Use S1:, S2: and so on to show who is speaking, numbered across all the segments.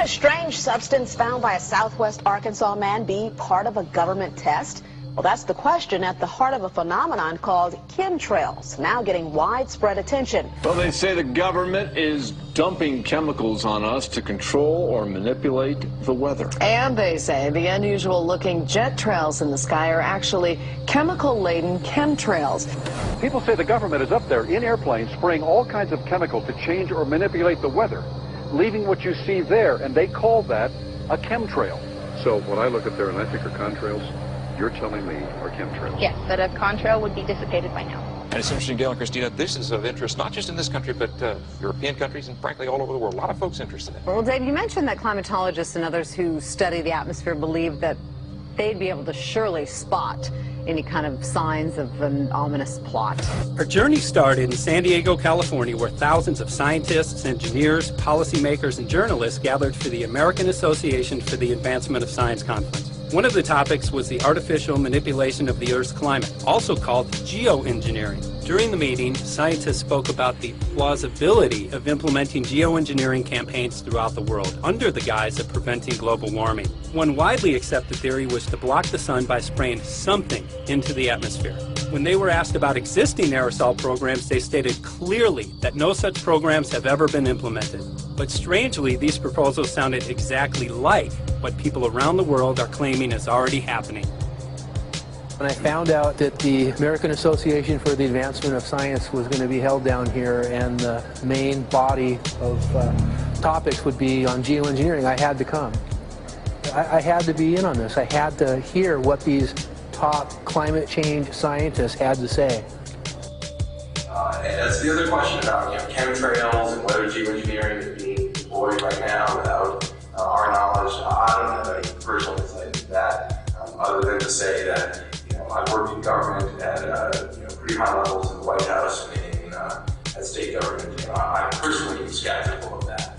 S1: Could a strange substance found by a southwest Arkansas man be part of a government test? Well, that's the question at the heart of a phenomenon called chemtrails, now getting widespread attention.
S2: Well, they say the government is dumping chemicals on us to control or manipulate the weather.
S3: And they say the unusual-looking jet trails in the sky are actually chemical-laden chemtrails.
S4: People say the government is up there in airplanes spraying all kinds of chemicals to change or manipulate the weather, leaving what you see there, and they call that a chemtrail. So when I look up there and I think are contrails, you're telling me are chemtrails?
S5: Yes, that a contrail would be dissipated by now.
S6: And it's interesting, Dale and Christina, this is of interest not just in this country, but European countries and frankly all over the world. A lot of folks interested in it.
S7: Well, Dave, you mentioned that climatologists and others who study the atmosphere believe that they'd be able to surely spot any kind of signs of an ominous plot.
S8: Our journey started in San Diego, California, where thousands of scientists, engineers, policymakers, and journalists gathered for the American Association for the Advancement of Science conference. One of the topics was the artificial manipulation of the Earth's climate, also called geoengineering. During the meeting, scientists spoke about the plausibility of implementing geoengineering campaigns throughout the world under the guise of preventing global warming. One widely accepted theory was to block the sun by spraying something into the atmosphere. When they were asked about existing aerosol programs, they stated clearly that no such programs have ever been implemented. But strangely, these proposals sounded exactly like what people around the world are claiming is already happening.
S9: When I found out that the American Association for the Advancement of Science was going to be held down here and the main body of topics would be on geoengineering, I had to come. I had to be in on this. I had to hear what these top climate change scientists had to say.
S10: And that's the other question about chemtrails and whether geoengineering is being deployed right now without our knowledge. I don't have any personal insight into that, other than to say that I've worked in government at pretty high levels in the White House and at state government. I'm personally skeptical of that.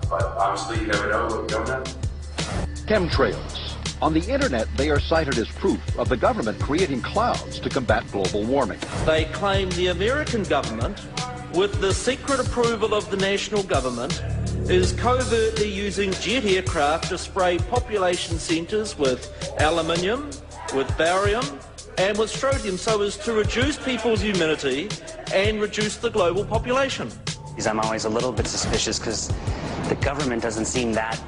S10: But obviously you never know what you don't know.
S4: Chemtrails. On the internet, they are cited as proof of the government creating clouds to combat global warming.
S11: They claim the American government, with the secret approval of the national government, is covertly using jet aircraft to spray population centres with aluminium, with barium and with strontium so as to reduce people's immunity and reduce the global population.
S12: I'm always a little bit suspicious because the government doesn't seem that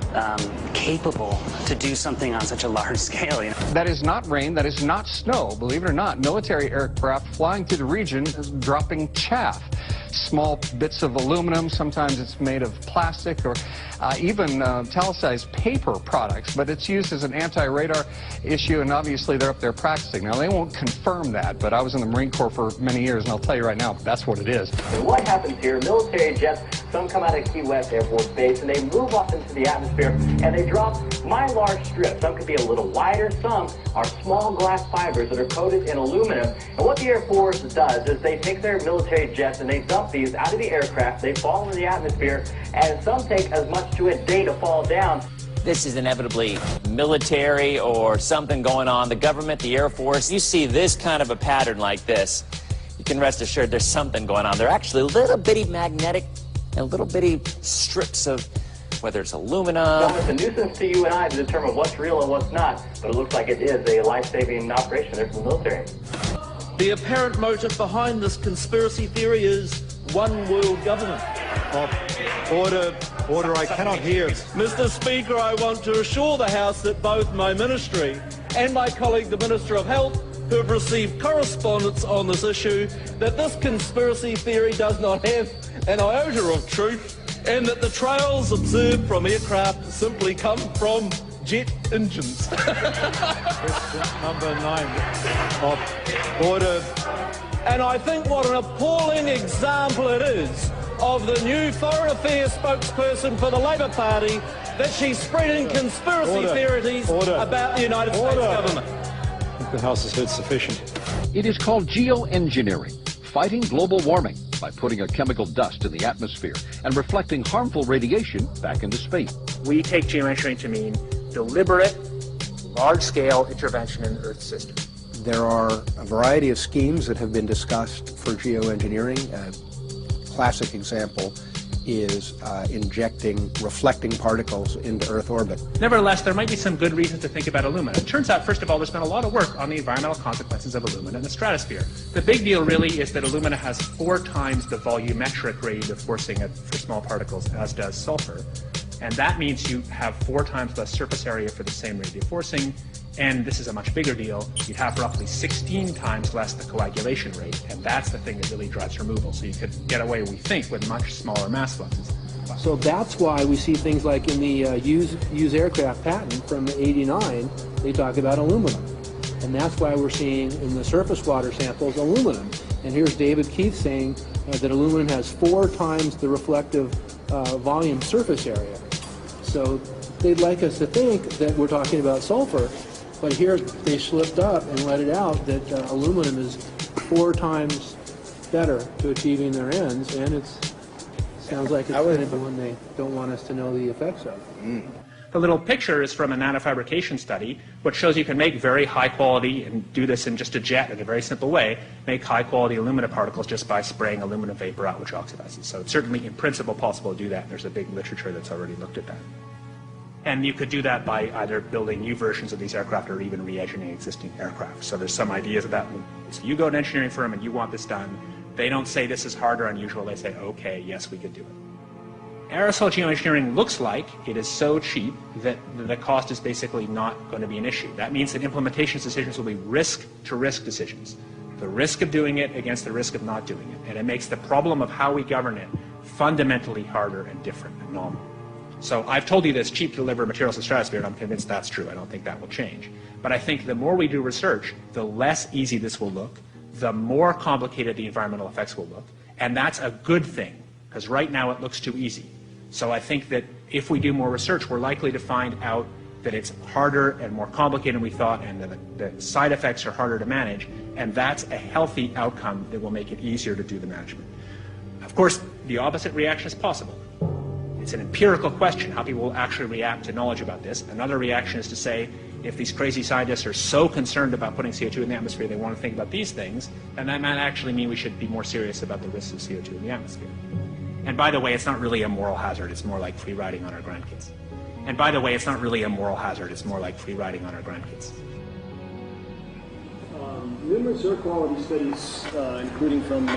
S12: capable to do something on such a large scale.
S13: That is not rain, that is not snow, believe it or not. Military aircraft flying through the region dropping chaff. Small bits of aluminum, sometimes it's made of plastic or even talicized paper products, but it's used as an anti-radar issue, and obviously they're up there practicing. Now, they won't confirm that, but I was in the Marine Corps for many years, and I'll tell you right now, that's what it is.
S14: And what happens here, military jets, some come out of Key West Air Force Base, and they move up into the atmosphere, and they drop mylar strips. Some could be a little wider, some are small glass fibers that are coated in aluminum. And what the Air Force does is they take their military jets and they dump these out of the aircraft, they fall into the atmosphere, and some take as much to a day to fall down.
S15: This is inevitably military or something going on. The government, the Air Force, you see this kind of a pattern like this, you can rest assured there's something going on. They're actually little bitty magnetic and little bitty strips of, whether it's aluminum.
S14: It's a nuisance to you and I to determine what's real and what's not, but it looks like it is a life-saving operation there from the military.
S11: The apparent motive behind this conspiracy theory is one world government.
S16: Order, I cannot hear.
S11: Mr. Speaker, I want to assure the House that both my ministry and my colleague, the Minister of Health, who have received correspondence on this issue, that this conspiracy theory does not have an iota of truth, and that the trails observed from aircraft simply come from jet engines.
S16: Question number 9 of order.
S11: And I think what an appalling example it is of the new Foreign Affairs spokesperson for the Labour Party that she's spreading conspiracy theories about the United States government.
S16: I think the House has heard sufficient.
S4: It is called geoengineering, fighting global warming by putting a chemical dust in the atmosphere and reflecting harmful radiation back into space.
S17: We take geoengineering to mean deliberate, large-scale intervention in the Earth system.
S9: There are a variety of schemes that have been discussed for geoengineering. A classic example
S18: is injecting reflecting particles into Earth orbit.
S17: Nevertheless, there might be some good reasons to think about alumina. It turns out, first of all, there's been a lot of work on the environmental consequences of alumina in the stratosphere. The big deal really is that alumina has 4 times the volumetric rate of forcing for small particles as does sulfur. And that means you have 4 times less surface area for the same rate of forcing. And this is a much bigger deal. You'd have roughly 16 times less the coagulation rate, and that's the thing that really drives removal. So you could get away, we think, with much smaller mass fluxes.
S9: So that's why we see things like in the use aircraft patent from '89, they talk about aluminum. And that's why we're seeing in the surface water samples aluminum. And here's David Keith saying that aluminum has 4 times the reflective volume surface area. So they'd like us to think that we're talking about sulfur, but here they slipped up and let it out that aluminum is 4 times better to achieving their ends, and it sounds like it's kind of the one they don't want us to know the effects of.
S17: The little picture is from a nanofabrication study, which shows you can make very high quality, and do this in just a jet in a very simple way, make high quality alumina particles just by spraying aluminum vapor out, which oxidizes. So it's certainly in principle possible to do that, and there's a big literature that's already looked at that. And you could do that by either building new versions of these aircraft or even re-engineering existing aircraft. So there's some ideas of that. So you go to an engineering firm and you want this done. They don't say this is hard or unusual. They say, okay, yes, we could do it. Aerosol geoengineering looks like it is so cheap that the cost is basically not going to be an issue. That means that implementation decisions will be risk-to-risk decisions. The risk of doing it against the risk of not doing it. And it makes the problem of how we govern it fundamentally harder and different and novel. So I've told you that it's cheap to deliver materials to the stratosphere, and I'm convinced that's true. I don't think that will change. But I think the more we do research, the less easy this will look, the more complicated the environmental effects will look. And that's a good thing, because right now it looks too easy. So I think that if we do more research, we're likely to find out that it's harder and more complicated than we thought, and that the side effects are harder to manage. And that's a healthy outcome that will make it easier to do the management. Of course, the opposite reaction is possible. It's an empirical question, how people will actually react to knowledge about this. Another reaction is to say, if these crazy scientists are so concerned about putting CO2 in the atmosphere, they want to think about these things, then that might actually mean we should be more serious about the risks of CO2 in the atmosphere. And by the way, it's not really a moral hazard, it's more like free riding on our grandkids. And by the way, it's not really a moral hazard, it's more like free riding on our grandkids.
S19: Numerous air quality studies, including from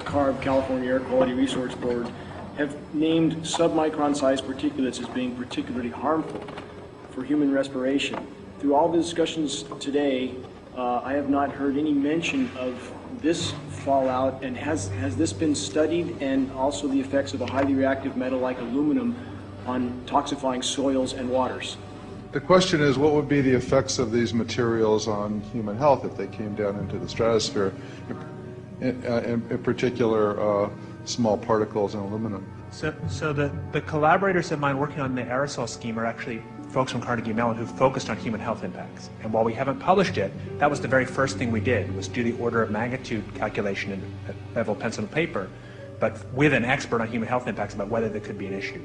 S19: CARB, California Air Quality Resource Board, have named submicron-sized particulates as being particularly harmful for human respiration. Through all the discussions today, I have not heard any mention of this fallout, and has this been studied, and also the effects of a highly reactive metal like aluminum on toxifying soils and waters?
S20: The question is, what would be the effects of these materials on human health if they came down into the stratosphere, in particular small particles and aluminum?
S17: So the collaborators of mine working on the aerosol scheme are actually folks from Carnegie Mellon who focused on human health impacts. And while we haven't published it, that was the very first thing we did, was do the order of magnitude calculation in bevel, pencil, and paper, but with an expert on human health impacts about whether there could be an issue.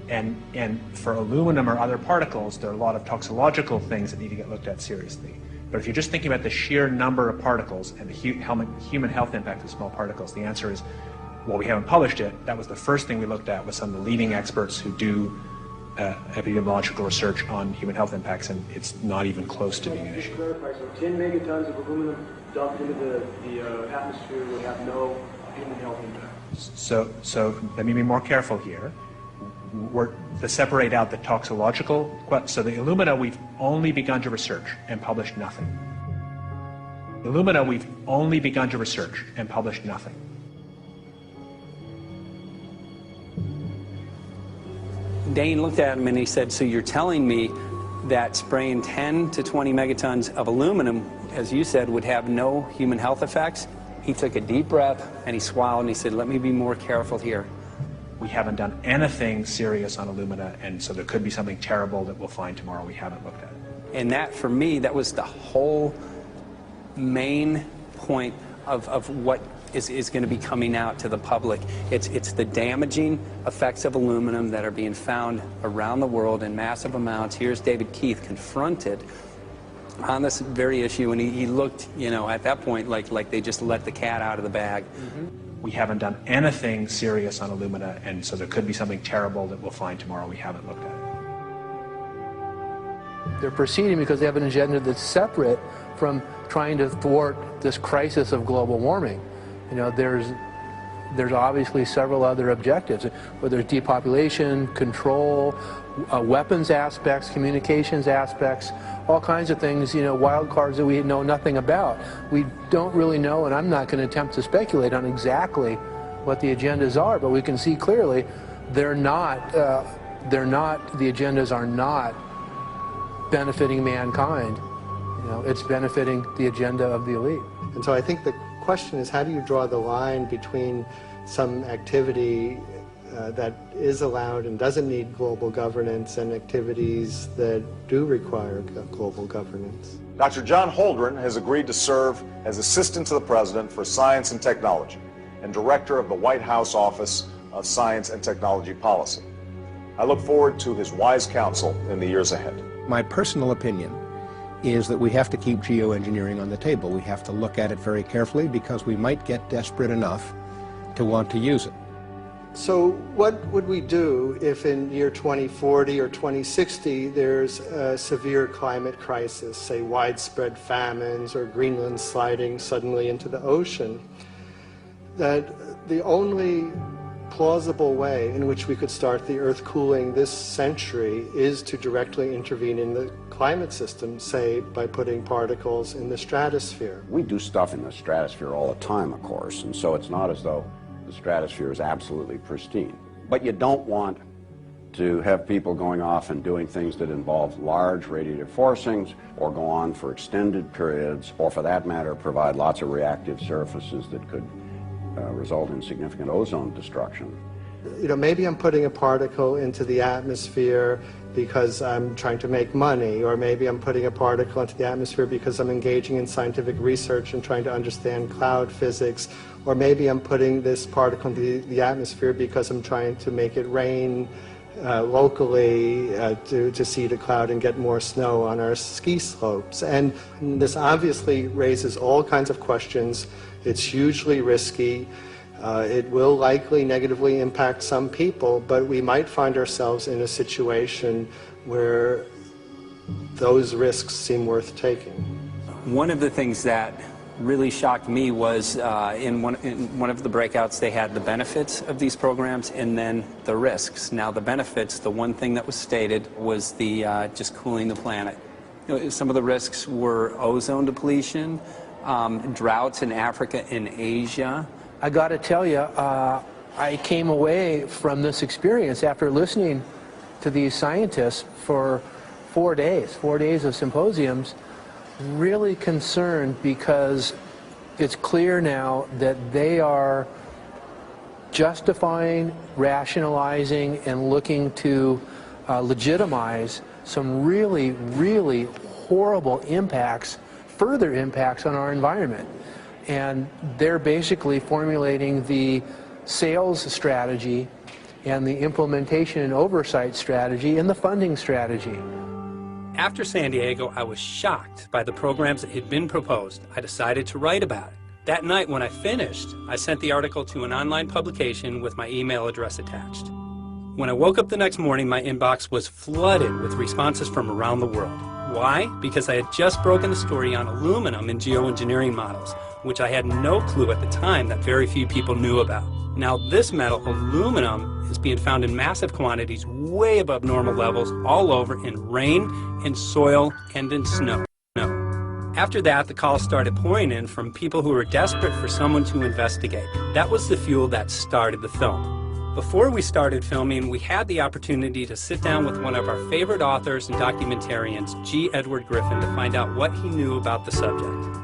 S17: And for aluminum or other particles, there are a lot of toxicological things that need to get looked at seriously. But if you're just thinking about the sheer number of particles and the human health impact of small particles, the answer is, well, we haven't published it. That was the first thing we looked at with some of the leading experts who do epidemiological research on human health impacts, and it's not even close to being an issue.
S19: So 10 megatons of aluminum dumped into the atmosphere would have no human health impact.
S17: So let me be more careful here. To separate out the toxicological, so the alumina we've only begun to research and published nothing. Alumina we've only begun to research and published nothing.
S21: Dane looked at him and he said, so you're telling me that spraying 10 to 20 megatons of aluminum, as you said, would have no human health effects? He took a deep breath and he swallowed and he said, let me be more careful here.
S17: We haven't done anything serious on alumina, and so there could be something terrible that we'll find tomorrow we haven't looked at it.
S21: And that, for me, that was the whole main point of what is going to be coming out to the public. It's the damaging effects of aluminum that are being found around the world in massive amounts. Here's David Keith confronted on this very issue, and he looked, you know, at that point like they just let the cat out of the bag.
S17: Mm-hmm. we haven't done anything serious on Illumina, and so there could be something terrible that we'll find tomorrow we haven't looked at it.
S9: They're proceeding because they have an agenda that's separate from trying to thwart this crisis of global warming. You know, there's obviously several other objectives, whether it's depopulation, control, weapons aspects, communications aspects, all kinds of things, you know, wild cards that we know nothing about. We don't really know, and I'm not going to attempt to speculate on exactly what the agendas are, but we can see clearly the agendas are not benefiting mankind. You know, it's benefiting the agenda of the elite.
S1: And so I think the question is, how do you draw the line between some activity that is allowed and doesn't need global governance and activities that do require global governance?
S22: Dr. John Holdren has agreed to serve as Assistant to the President for Science and Technology and Director of the White House Office of Science and Technology Policy. I look forward to his wise counsel in the years ahead.
S18: My personal opinion is that we have to keep geoengineering on the table. We have to look at it very carefully because we might get desperate enough to want to use it.
S1: So what would we do if in year 2040 or 2060 there's a severe climate crisis, say widespread famines or Greenland sliding suddenly into the ocean? That the only plausible way in which we could start the Earth cooling this century is to directly intervene in the climate system, say by putting particles in the stratosphere.
S23: We do stuff in the stratosphere all the time, of course, and so it's not as though the stratosphere is absolutely pristine. But you don't want to have people going off and doing things that involve large radiative forcings or go on for extended periods, or for that matter provide lots of reactive surfaces that could result in significant ozone destruction.
S1: You know, maybe I'm putting a particle into the atmosphere because I'm trying to make money, or maybe I'm putting a particle into the atmosphere because I'm engaging in scientific research and trying to understand cloud physics, or maybe I'm putting this particle into the atmosphere because I'm trying to make it rain locally to seed a cloud and get more snow on our ski slopes. And this obviously raises all kinds of questions. It's hugely risky. It will likely negatively impact some people, but we might find ourselves in a situation where those risks seem worth taking.
S21: One of the things that really shocked me was in one of the breakouts they had the benefits of these programs and then the risks. Now the benefits, the one thing that was stated was the just cooling the planet. You know, some of the risks were ozone depletion, droughts in Africa and Asia.
S9: I got to tell you, I came away from this experience after listening to these scientists for 4 days of symposiums, really concerned because it's clear now that they are justifying, rationalizing, and looking to legitimize some really, really horrible impacts, further impacts on our environment. And they're basically formulating the sales strategy and the implementation and oversight strategy and the funding strategy.
S8: After San Diego, I was shocked by the programs that had been proposed. I decided to write about it. That night when I finished, I sent the article to an online publication with my email address attached. When I woke up the next morning, my inbox was flooded with responses from around the world. Why? Because I had just broken the story on aluminum in geoengineering models, which I had no clue at the time that very few people knew about. Now this metal, aluminum, is being found in massive quantities way above normal levels all over in rain, in soil, and in snow. After that, the calls started pouring in from people who were desperate for someone to investigate. That was the fuel that started the film. Before we started filming, we had the opportunity to sit down with one of our favorite authors and documentarians, G. Edward Griffin, to find out what he knew about the subject.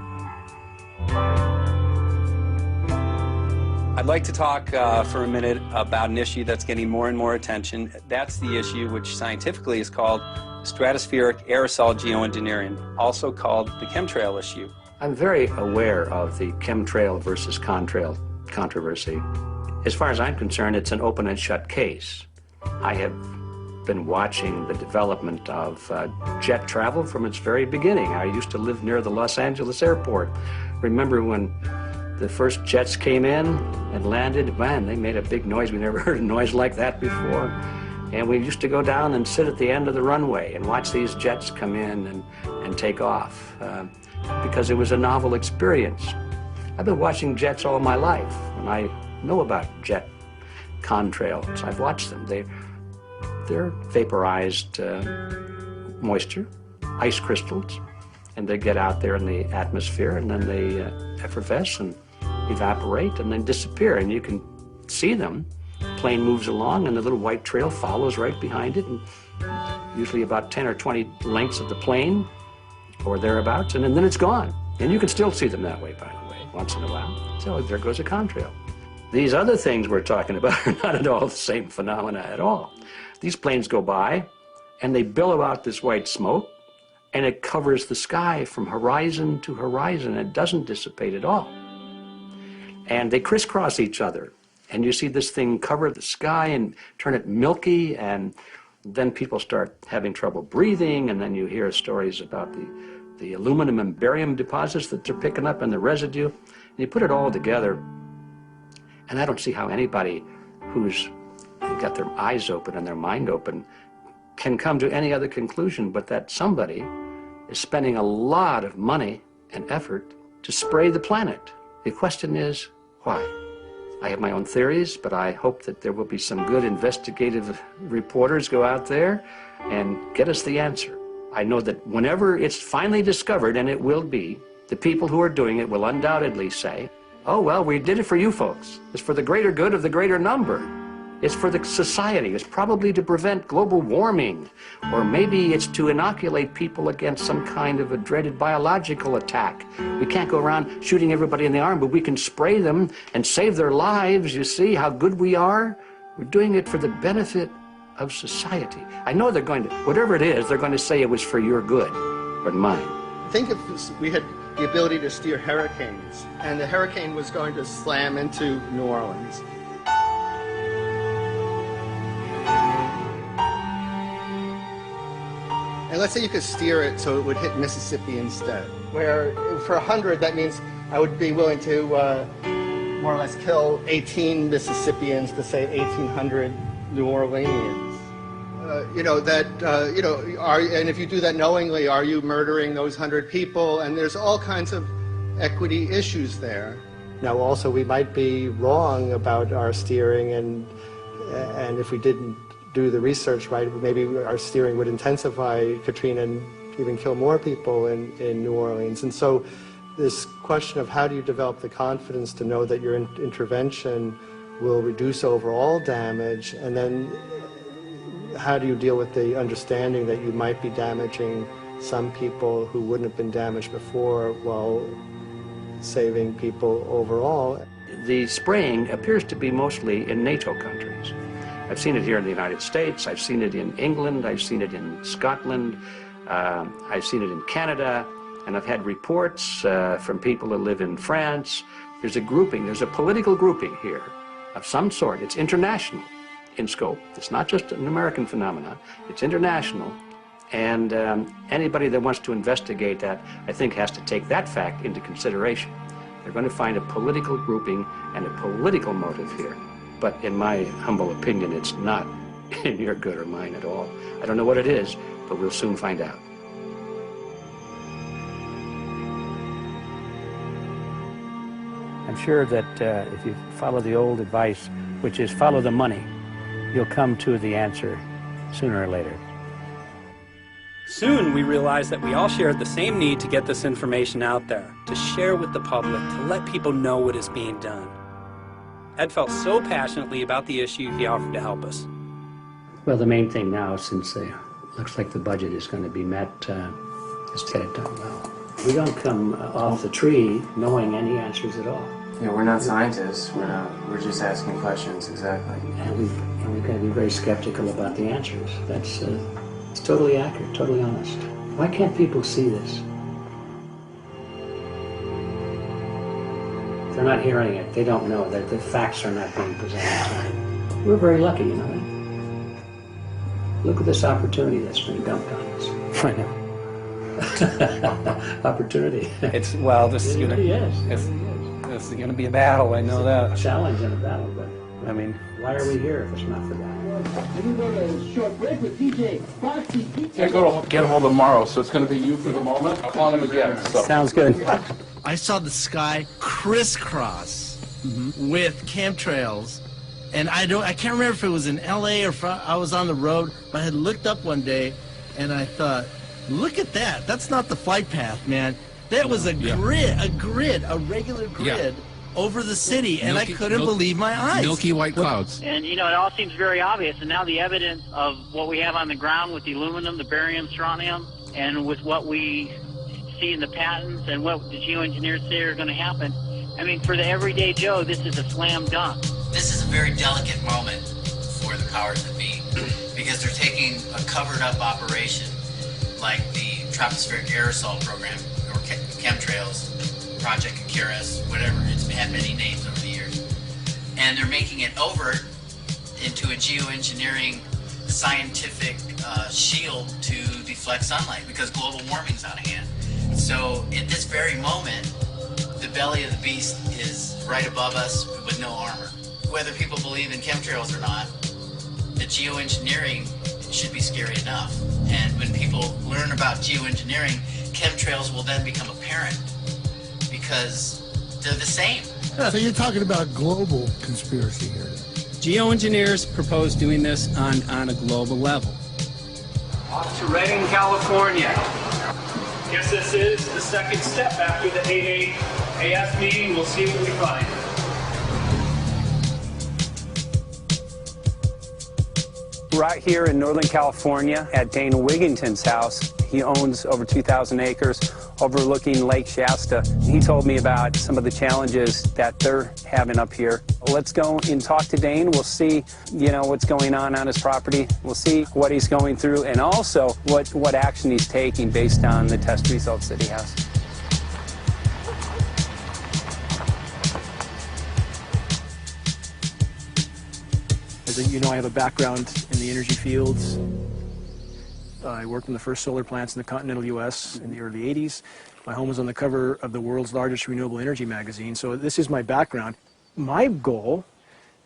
S8: I'd like to talk for a minute about an issue that's getting more and more attention. That's the issue which scientifically is called stratospheric aerosol geoengineering, also called the chemtrail issue.
S24: I'm very aware of the chemtrail versus contrail controversy. As far as I'm concerned, it's an open and shut case. I have been watching the development of jet travel from its very beginning. I used to live near the Los Angeles airport. Remember when the first jets came in and landed, man, they made a big noise. We never heard a noise like that before. And we used to go down and sit at the end of the runway and watch these jets come in and take off because it was a novel experience. I've been watching jets all my life, and I know about jet contrails. I've watched them. They're vaporized moisture, ice crystals, and they get out there in the atmosphere, and then they effervesce and evaporate and then disappear, and you can see them. Plane moves along, and the little white trail follows right behind it, and usually about 10 or 20 lengths of the plane or thereabouts, and then it's gone. And you can still see them that way, by the way, once in a while. So there goes a contrail. These other things we're talking about are not at all the same phenomena at all. These planes go by, and they billow out this white smoke, and it covers the sky from horizon to horizon. It doesn't dissipate at all. And they crisscross each other. And you see this thing cover the sky and turn it milky, and then people start having trouble breathing, and then you hear stories about the aluminum and barium deposits that they're picking up and the residue. And you put it all together, and I don't see how anybody who's got their eyes open and their mind open can come to any other conclusion but that somebody is spending a lot of money and effort to spray the planet. The question is, why? I have my own theories, but I hope that there will be some good investigative reporters go out there and get us the answer. I know that whenever it's finally discovered, and it will be, the people who are doing it will undoubtedly say, oh, well, we did it for you folks. It's for the greater good of the greater number. It's for the society. It's probably to prevent global warming. Or maybe it's to inoculate people against some kind of a dreaded biological attack. We can't go around shooting everybody in the arm, but we can spray them and save their lives. You see how good we are? We're doing it for the benefit of society. I know they're going to, whatever it is, they're going to say it was for your good, but mine.
S1: Think if we had the ability to steer hurricanes, and the hurricane was going to slam into New Orleans. And let's say you could steer it so it would hit Mississippi instead, where for 100, that means I would be willing to more or less kill 18 Mississippians to save 1,800 New Orleanians. And if you do that knowingly, are you murdering those 100 people? And there's all kinds of equity issues there. Now, also, we might be wrong about our steering, and if we didn't do the research right, maybe our steering would intensify Katrina and even kill more people in New Orleans. And so this question of how do you develop the confidence to know that your intervention will reduce overall damage, and then how do you deal with the understanding that you might be damaging some people who wouldn't have been damaged before while saving people overall?
S24: The spraying appears to be mostly in NATO countries. I've seen it here in the United States, I've seen it in England, I've seen it in Scotland, I've seen it in Canada, and I've had reports from people who live in France. There's a grouping, there's a political grouping here of some sort. It's international in scope. It's not just an American phenomenon, it's international. And anybody that wants to investigate that, I think, has to take that fact into consideration. They're going to find a political grouping and a political motive here. But in my humble opinion, it's not in your good or mine at all. I don't know what it is, but we'll soon find out.
S2: I'm sure that if you follow the old advice, which is follow the money, you'll come to the answer sooner or later.
S8: Soon we realized that we all shared the same need to get this information out there, to share with the public, to let people know what is being done. Ed felt so passionately about the issue, he offered to help us.
S24: Well, the main thing now, since it looks like the budget is going to be met, is to get it done well. We don't come off the tree knowing any answers at all.
S3: Yeah, we're not scientists. We're just asking questions, exactly.
S24: And we've got to be very skeptical about the answers. That's it's totally accurate, totally honest. Why can't people see this? They're not hearing it. They don't know that the facts are not being presented. We're very lucky, you know. Look at this opportunity that's been dumped on us.
S2: I know.
S24: Opportunity.
S8: It's, well, this,
S24: It
S8: you know,
S24: really is.
S8: it's,
S21: This is going to be a battle, I know that.
S2: A challenge and a battle, but I mean, why are we here if it's not for that?
S5: I go to get hold of Morrow, so it's going to be you for the moment. I'll call him again. So.
S21: Sounds good.
S6: I saw the sky crisscross with chemtrails, and I can't remember if it was in LA or I was on the road, but I had looked up one day and I thought, look at that. That's not the flight path, man. That was a grid, a regular grid over the city, and I couldn't believe my eyes.
S5: Milky white clouds.
S7: And, you know, it all seems very obvious, and now the evidence of what we have on the ground with the aluminum, the barium, strontium, and with what we see in the patents and what the geoengineers say are going to happen, I mean, for the everyday Joe, this is a slam dunk.
S10: This is a very delicate moment for the powers that be, because they're taking a covered-up operation like the tropospheric aerosol program, or chemtrails, Project Icarus, whatever, it's had many names over the years, and they're making it over into a geoengineering scientific shield to deflect sunlight, because global warming's out of hand. So at this very moment, the belly of the beast is right above us with no armor. Whether people believe in chemtrails or not, the geoengineering should be scary enough. And when people learn about geoengineering, chemtrails will then become apparent, because they're the same.
S25: So you're talking about a global conspiracy here.
S21: Geoengineers propose doing this on a global level.
S17: Off to Redding, California. Guess this is the second step after the 8 AF meeting. We'll see what we find.
S21: Right here in Northern California at Dana Wigington's house, he owns over 2,000 acres overlooking Lake Shasta. He told me about some of the challenges that they're having up here. Let's go and talk to Dane. We'll see, you know, what's going on his property. We'll see what he's going through, and also what action he's taking based on the test results that he has.
S26: As you know, I have a background in the energy fields. I worked in the first solar plants in the continental U.S. in the early 80s. My home was on the cover of the world's largest renewable energy magazine, so this is my background. My goal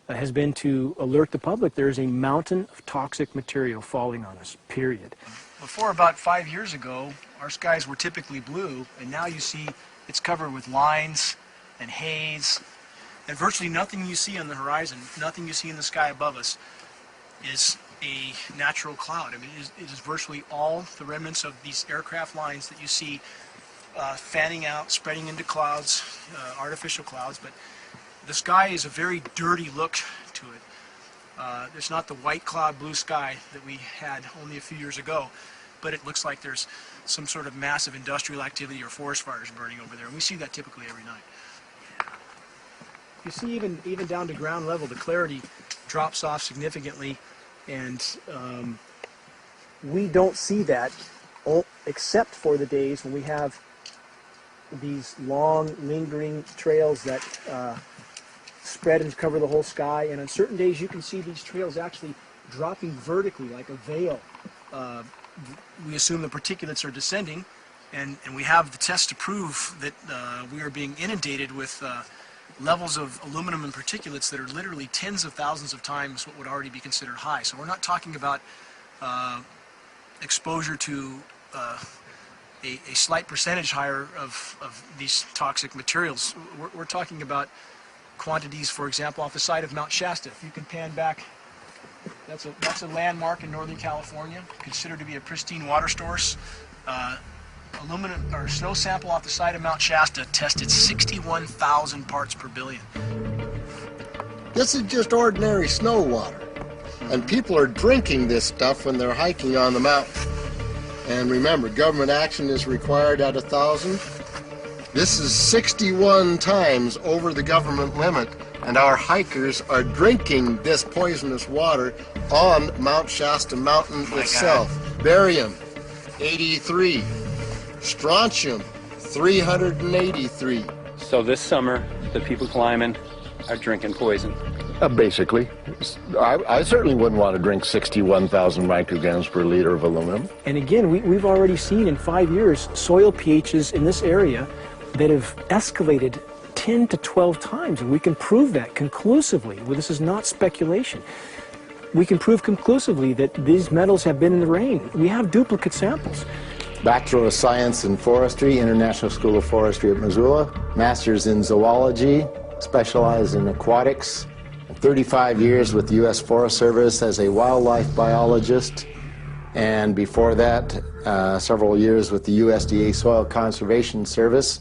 S26: has been to alert the public there is a mountain of toxic material falling on us, period.
S19: Before about 5 years ago, our skies were typically blue, and now you see it's covered with lines and haze, and virtually nothing you see on the horizon, nothing you see in the sky above us is a natural cloud. I mean, it is virtually all the remnants of these aircraft lines that you see fanning out, spreading into clouds, artificial clouds, but the sky is a very dirty look to it. It's not the white cloud blue sky that we had only a few years ago, but it looks like there's some sort of massive industrial activity or forest fires burning over there, and we see that typically every night. You see even down to ground level, the clarity drops off significantly, and we don't see that except for the days when we have these long, lingering trails that spread and cover the whole sky, and on certain days you can see these trails actually dropping vertically like a veil. We assume the particulates are descending, and we have the tests to prove that we are being inundated with levels of aluminum and particulates that are literally tens of thousands of times what would already be considered high. So we're not talking about exposure to a slight percentage higher of these toxic materials. We're talking about quantities, for example, off the side of Mount Shasta. If you can pan back, that's a landmark in Northern California, considered to be a pristine water source. Aluminum or snow sample off the side of Mount Shasta tested 61,000 parts per billion.
S27: This is just ordinary snow water, and people are drinking this stuff when they're hiking on the mountain. And remember, government action is required at 1,000. This is 61 times over the government limit, and our hikers are drinking this poisonous water on Mount Shasta Mountain itself. Barium, 83. Strontium, 383.
S21: So this summer, the people climbing are drinking poison.
S28: Basically. I certainly wouldn't want to drink 61,000 micrograms per liter of aluminum.
S26: And again, we've already seen in 5 years soil pHs in this area that have escalated 10 to 12 times, and we can prove that conclusively. Well, this is not speculation. We can prove conclusively that these metals have been in the rain. We have duplicate samples.
S4: Bachelor of Science in Forestry, International School of Forestry at Missoula. Master's in Zoology, specialized in aquatics. 35 years with the U.S. Forest Service as a wildlife biologist. And before that, several years with the USDA Soil Conservation Service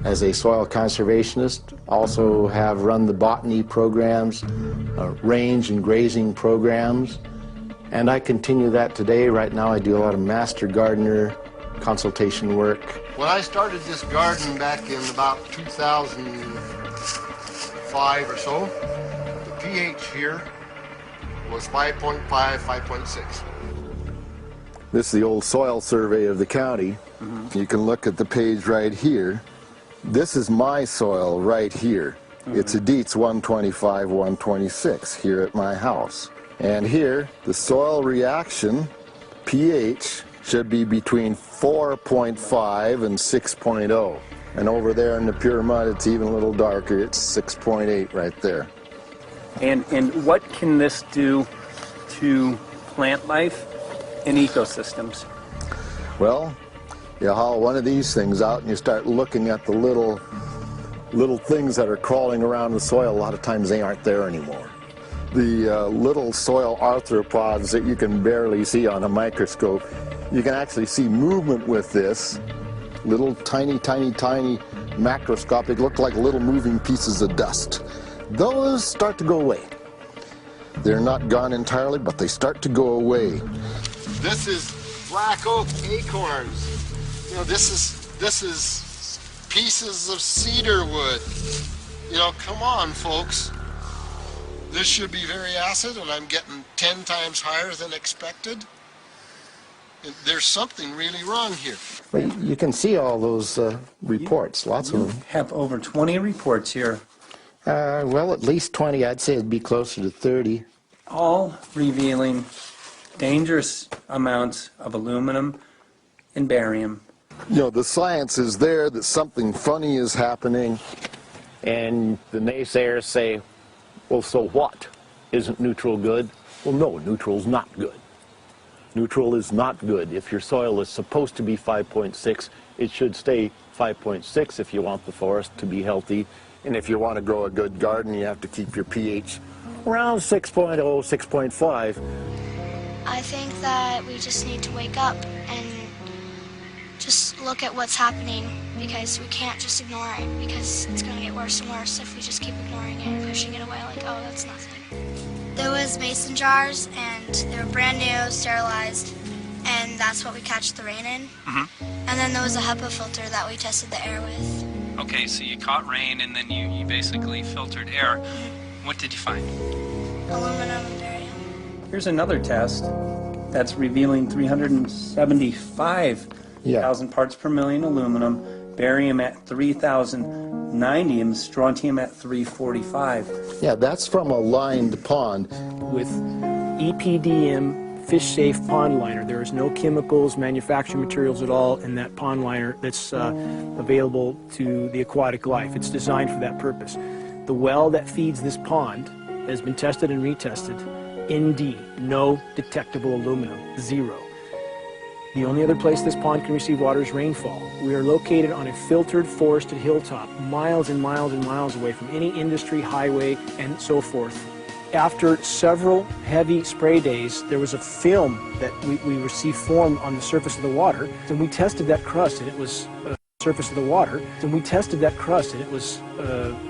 S4: as a soil conservationist. Also have run the botany programs, range and grazing programs. And I continue that today. Right now I do a lot of master gardener consultation work.
S27: When I started this garden back in about 2005 or so, the pH here was 5.5, 5.6.
S28: This is the old soil survey of the county. You can look at the page right here. This is my soil right here. It's a Dietz 125, 126 here at my house. And here, the soil reaction pH should be between 4.5 and 6.0. And over there in the pure mud, it's even a little darker. It's 6.8 right there.
S21: And what can this do to plant life and ecosystems?
S28: Well, you haul one of these things out and you start looking at the little things that are crawling around the soil. A lot of times they aren't there anymore. The little soil arthropods that you can barely see on a microscope, you can actually see movement with this. Little tiny macroscopic, look like little moving pieces of dust. Those start to go away. They're not gone entirely, but they start to go away.
S27: This is black oak acorns. You know, this is pieces of cedar wood. You know, come on, folks. This should be very acid, and I'm getting 10 times higher than expected. There's something really wrong here.
S4: Well, you can see all those reports, lots of them.
S21: You have over 20 reports here.
S4: Well, at least 20. I'd say it'd be closer to 30.
S21: All revealing dangerous amounts of aluminum and barium.
S28: You know, the science is there that something funny is happening.
S18: And the naysayers say, well, so what? Isn't neutral good? Well, no, neutral's not good. Neutral is not good. If your soil is supposed to be 5.6, it should stay 5.6 if you want the forest to be healthy. And if you want to grow a good garden, you have to keep your pH around 6.0, 6.5.
S11: I think that we just need to wake up and just look at what's happening, because we can't just ignore it, because it's going to get worse and worse if we just keep ignoring it and pushing it away like, oh, that's nothing. There was mason jars, and they were brand new, sterilized, and that's what we catch the rain in. And then there was a HEPA filter that we tested the air with.
S21: Okay, so you caught rain and then you basically filtered air. What did you find?
S11: Aluminum and barium.
S21: Here's another test that's revealing 375,000 parts per million aluminum, barium at 3,090, and strontium at 345.
S4: Yeah, that's from a lined pond.
S26: With EPDM fish-safe pond liner. There is no chemicals, manufacturing materials at all in that pond liner that's available to the aquatic life. It's designed for that purpose. The well that feeds this pond has been tested and retested. ND, no detectable aluminum, 0. The only other place this pond can receive water is rainfall. We are located on a filtered, forested hilltop, miles and miles and miles away from any industry, highway, and so forth. After several heavy spray days, there was a film that we received formed on the surface of the water, and we tested that crust, and it was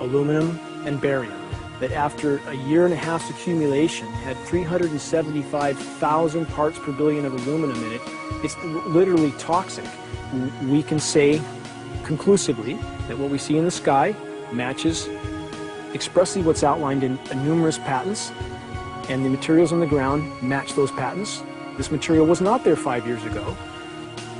S26: aluminum and barium. That after a year and a half's accumulation had 375,000 parts per billion of aluminum in it. It's literally toxic. We can say conclusively that what we see in the sky matches expressly what's outlined in numerous patents, and the materials on the ground match those patents. This material was not there 5 years ago.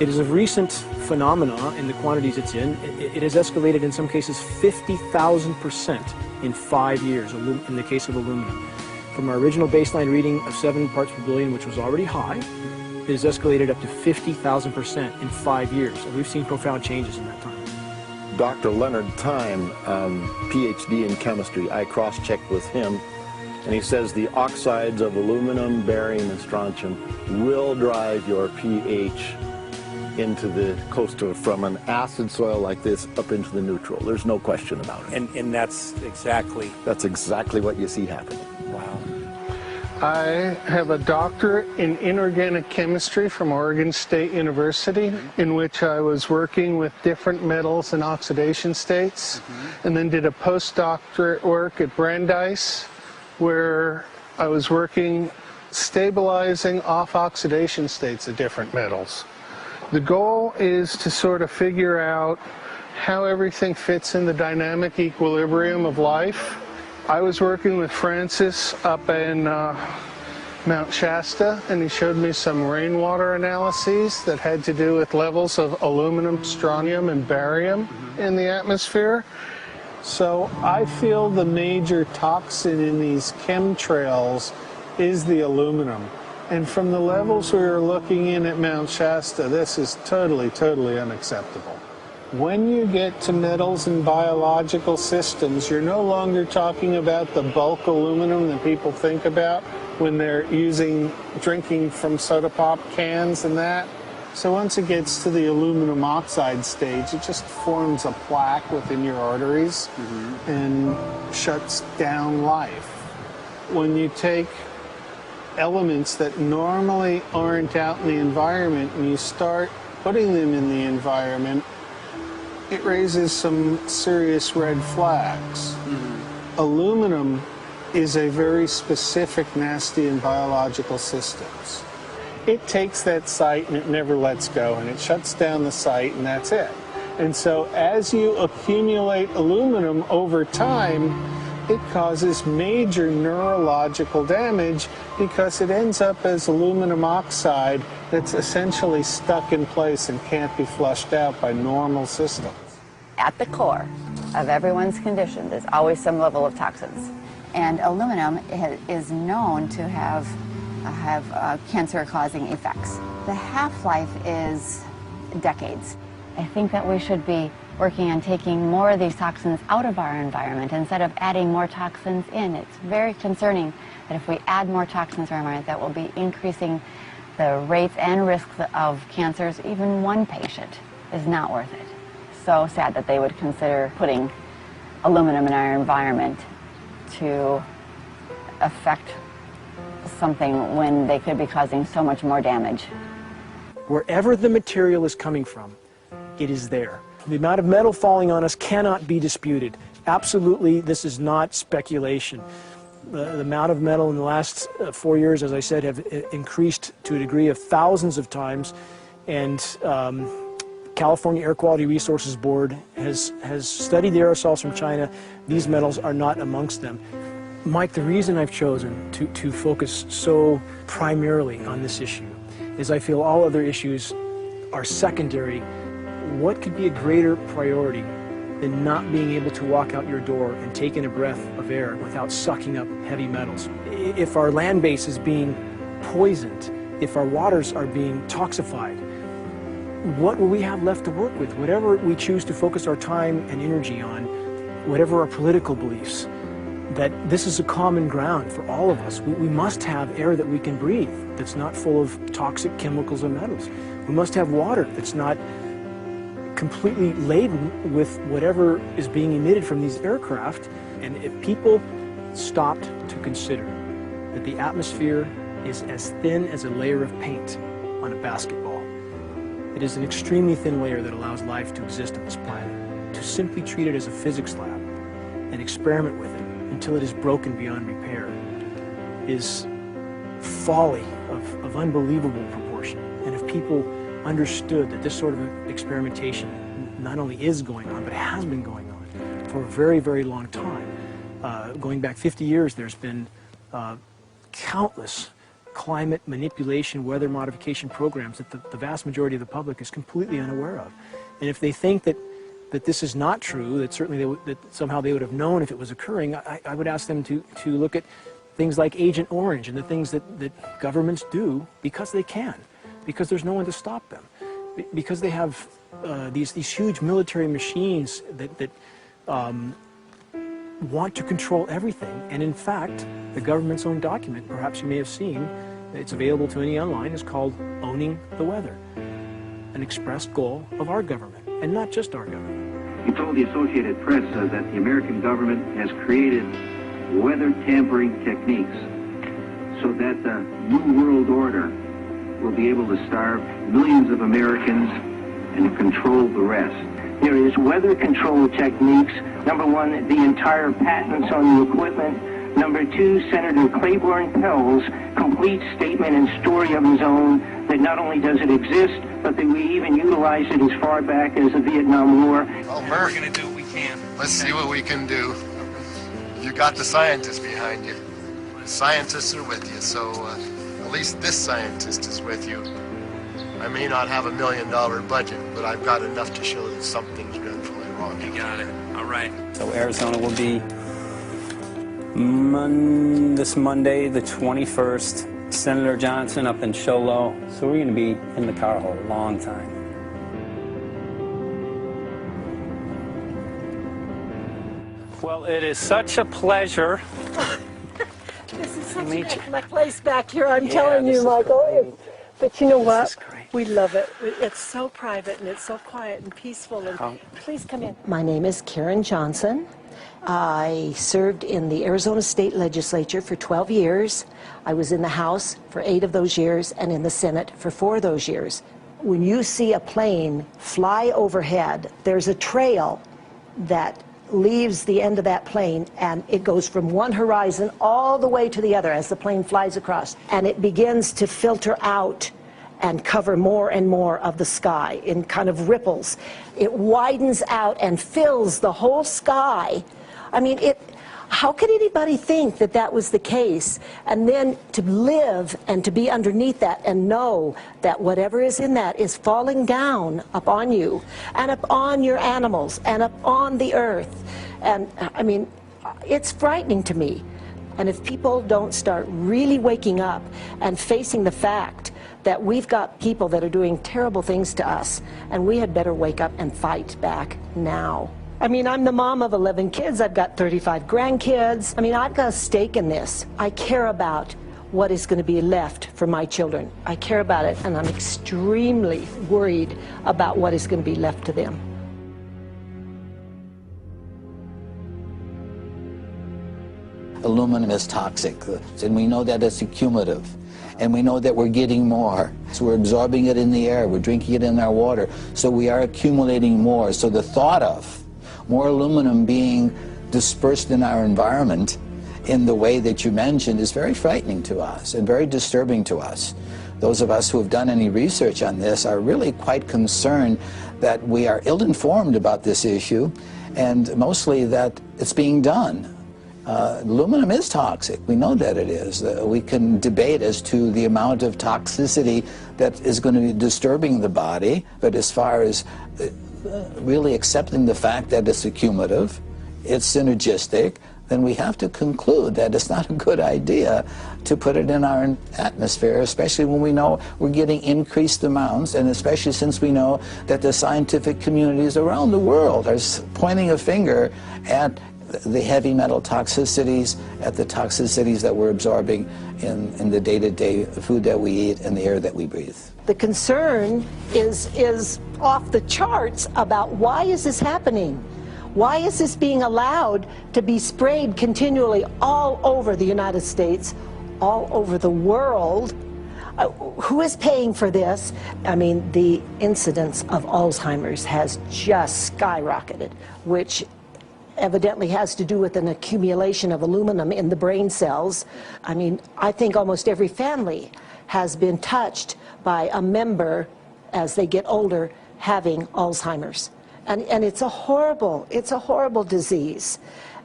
S26: It is a recent phenomena in the quantities it's in. It has escalated in some cases 50,000% in 5 years in the case of aluminum. From our original baseline reading of 7 parts per billion, which was already high, it has escalated up to 50,000% in 5 years. And we've seen profound changes in that time.
S28: Dr. Leonard Time, PhD in chemistry, I cross-checked with him, and he says the oxides of aluminum, barium, and strontium will drive your pH into the from an acid soil like this up into the neutral. There's no question about it.
S21: And that's exactly
S28: what you see happening.
S21: Wow.
S12: I have a doctorate in inorganic chemistry from Oregon State University, in which I was working with different metals and oxidation states, and then did a postdoctorate work at Brandeis, where I was working stabilizing off-oxidation states of different metals. The goal is to sort of figure out how everything fits in the dynamic equilibrium of life. I was working with Francis up in Mount Shasta, and he showed me some rainwater analyses that had to do with levels of aluminum, strontium, and barium in the atmosphere. So I feel the major toxin in these chemtrails is the aluminum. And from the levels we were looking in at Mount Shasta, this is totally, totally unacceptable. When you get to metals and biological systems, you're no longer talking about the bulk aluminum that people think about when they're drinking from soda pop cans and that. So once it gets to the aluminum oxide stage, it just forms a plaque within your arteries and shuts down life. When you take elements that normally aren't out in the environment and you start putting them in the environment, it raises some serious red flags. Aluminum is a very specific, nasty and biological systems. It takes that site and it never lets go, and it shuts down the site, and that's it. And so as you accumulate aluminum over time, it causes major neurological damage because it ends up as aluminum oxide that's essentially stuck in place and can't be flushed out by normal systems.
S13: At the core of everyone's condition, there's always some level of toxins. And aluminum is known to have cancer-causing effects. The half-life is decades. I think that we should be working on taking more of these toxins out of our environment instead of adding more toxins in. It's very concerning that if we add more toxins to our environment, that will be increasing the rates and risks of cancers. Even one patient is not worth it. So sad that they would consider putting aluminum in our environment to affect something when they could be causing so much more damage.
S26: Wherever the material is coming from, it is there. The amount of metal falling on us cannot be disputed. Absolutely, this is not speculation. The amount of metal in the last 4 years, as I said, have increased to a degree of thousands of times, and California Air Quality Resources Board has studied the aerosols from China. These metals are not amongst them. Mike, the reason I've chosen to focus so primarily on this issue is I feel all other issues are secondary. What could be a greater priority than not being able to walk out your door and take in a breath of air without sucking up heavy metals? If our land base is being poisoned, if our waters are being toxified, what will we have left to work with? Whatever we choose to focus our time and energy on, whatever our political beliefs, that this is a common ground for all of us. We must have air that we can breathe that's not full of toxic chemicals and metals. We must have water that's not completely laden with whatever is being emitted from these aircraft. And if people stopped to consider that the atmosphere is as thin as a layer of paint on a basketball, it is an extremely thin layer that allows life to exist on this planet. To simply treat it as a physics lab and experiment with it until it is broken beyond repair is folly of unbelievable proportion. And if people understood that this sort of experimentation not only is going on, but has been going on for a very, very long time. Going back 50 years, there's been countless climate manipulation, weather modification programs that the vast majority of the public is completely unaware of. And if they think that this is not true, that certainly that somehow they would have known if it was occurring, I would ask them to look at things like Agent Orange and the things that governments do because they can, because there's no one to stop them. because they have these huge military machines that want to control everything. And in fact, the government's own document, perhaps you may have seen, it's available to any online, is called Owning the Weather, an expressed goal of our government, and not just our government.
S1: He told the Associated Press that the American government has created weather tampering techniques so that the New World Order will be able to starve millions of Americans and control the rest.
S9: There is weather control techniques. Number one, the entire patents on the equipment. Number two, Senator Claiborne Pell's complete statement and story of his own that not only does it exist, but that we even utilize it as far back as the Vietnam War.
S27: Well, Murph,
S21: We're going to do what we can.
S27: let's see what we can do. You got the scientists behind you. The scientists are with you, so at least this scientist is with you. I may not have $1 million budget, but I've got enough to show that something's dreadfully wrong.
S21: You got it. All right. So Arizona will be this Monday, the 21st. Senator Johnson up in Show Low. So we're going to be in the car a long time. Well, it is such a pleasure.
S14: This is such my place back here, I'm telling you, Michael. But you know what? We love it. It's so private and it's so quiet and peaceful. And please come in. My name is Karen Johnson. I served in the Arizona State Legislature for 12 years. I was in the House for 8 of those years and in the Senate for 4 of those years. When you see a plane fly overhead, there's a trail that leaves the end of that plane, and it goes from one horizon all the way to the other as the plane flies across, and it begins to filter out and cover more and more of the sky in kind of ripples. It widens out and fills the whole sky. I mean, how could anybody think that that was the case? And then to live and to be underneath that and know that whatever is in that is falling down upon you and upon your animals and upon the earth. And I mean, it's frightening to me. And if people don't start really waking up and facing the fact that we've got people that are doing terrible things to us, and we had better wake up and fight back now. I mean, I'm the mom of 11 kids. I've got 35 grandkids. I mean, I've got a stake in this. I care about what is going to be left for my children. I care about it, and I'm extremely worried about what is going to be left to them.
S15: Aluminum is toxic, and we know that it's accumulative. And we know that we're getting more. So we're absorbing it in the air, we're drinking it in our water, so we are accumulating more. So the thought of more aluminum being dispersed in our environment in the way that you mentioned is very frightening to us and very disturbing to us. Those of us who have done any research on this are really quite concerned that we are ill-informed about this issue, and mostly that it's being done. Aluminum is toxic. We know that it is. We can debate as to the amount of toxicity that is going to be disturbing the body, but as far as really accepting the fact that it's accumulative, it's synergistic, then we have to conclude that it's not a good idea to put it in our atmosphere, especially when we know we're getting increased amounts, and especially since we know that the scientific communities around the world are pointing a finger at the heavy metal toxicities, at the toxicities that we're absorbing in the day-to-day food that we eat and the air that we breathe.
S14: The concern is off the charts about why is this happening? Why is this being allowed to be sprayed continually all over the United States, all over the world? Who is paying for this? I mean, the incidence of Alzheimer's has just skyrocketed, which evidently has to do with an accumulation of aluminum in the brain cells. I mean, I think almost every family has been touched by a member as they get older having Alzheimer's. And it's a horrible disease.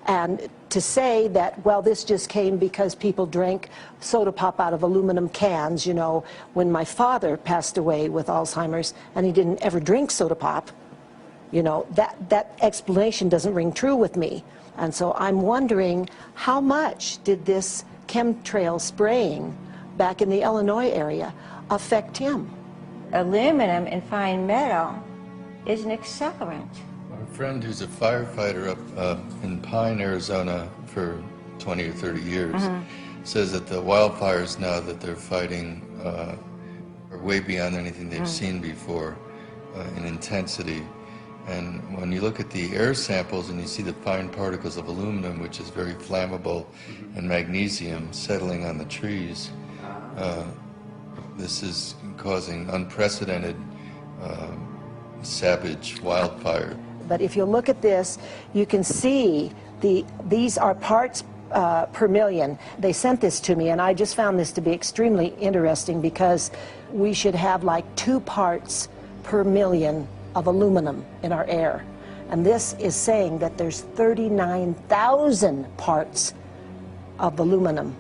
S14: And to say that, well, this just came because people drank soda pop out of aluminum cans, you know, when my father passed away with Alzheimer's and he didn't ever drink soda pop, you know, that explanation doesn't ring true with me. And so I'm wondering, how much did this chemtrail spraying back in the Illinois area affect him?
S2: aluminum and fine metal is an accelerant.
S3: A friend who's a firefighter up in Pine, Arizona for 20 or 30 years says that the wildfires now that they're fighting are way beyond anything they've seen before in intensity. And when you look at the air samples and you see the fine particles of aluminum, which is very flammable, and magnesium settling on the trees, this is causing unprecedented savage wildfire.
S14: But if you look at this, you can see these are parts per million. They sent this to me, and I just found this to be extremely interesting because we should have like 2 parts per million of aluminum in our air. And this is saying that there's 39,000 parts of aluminum.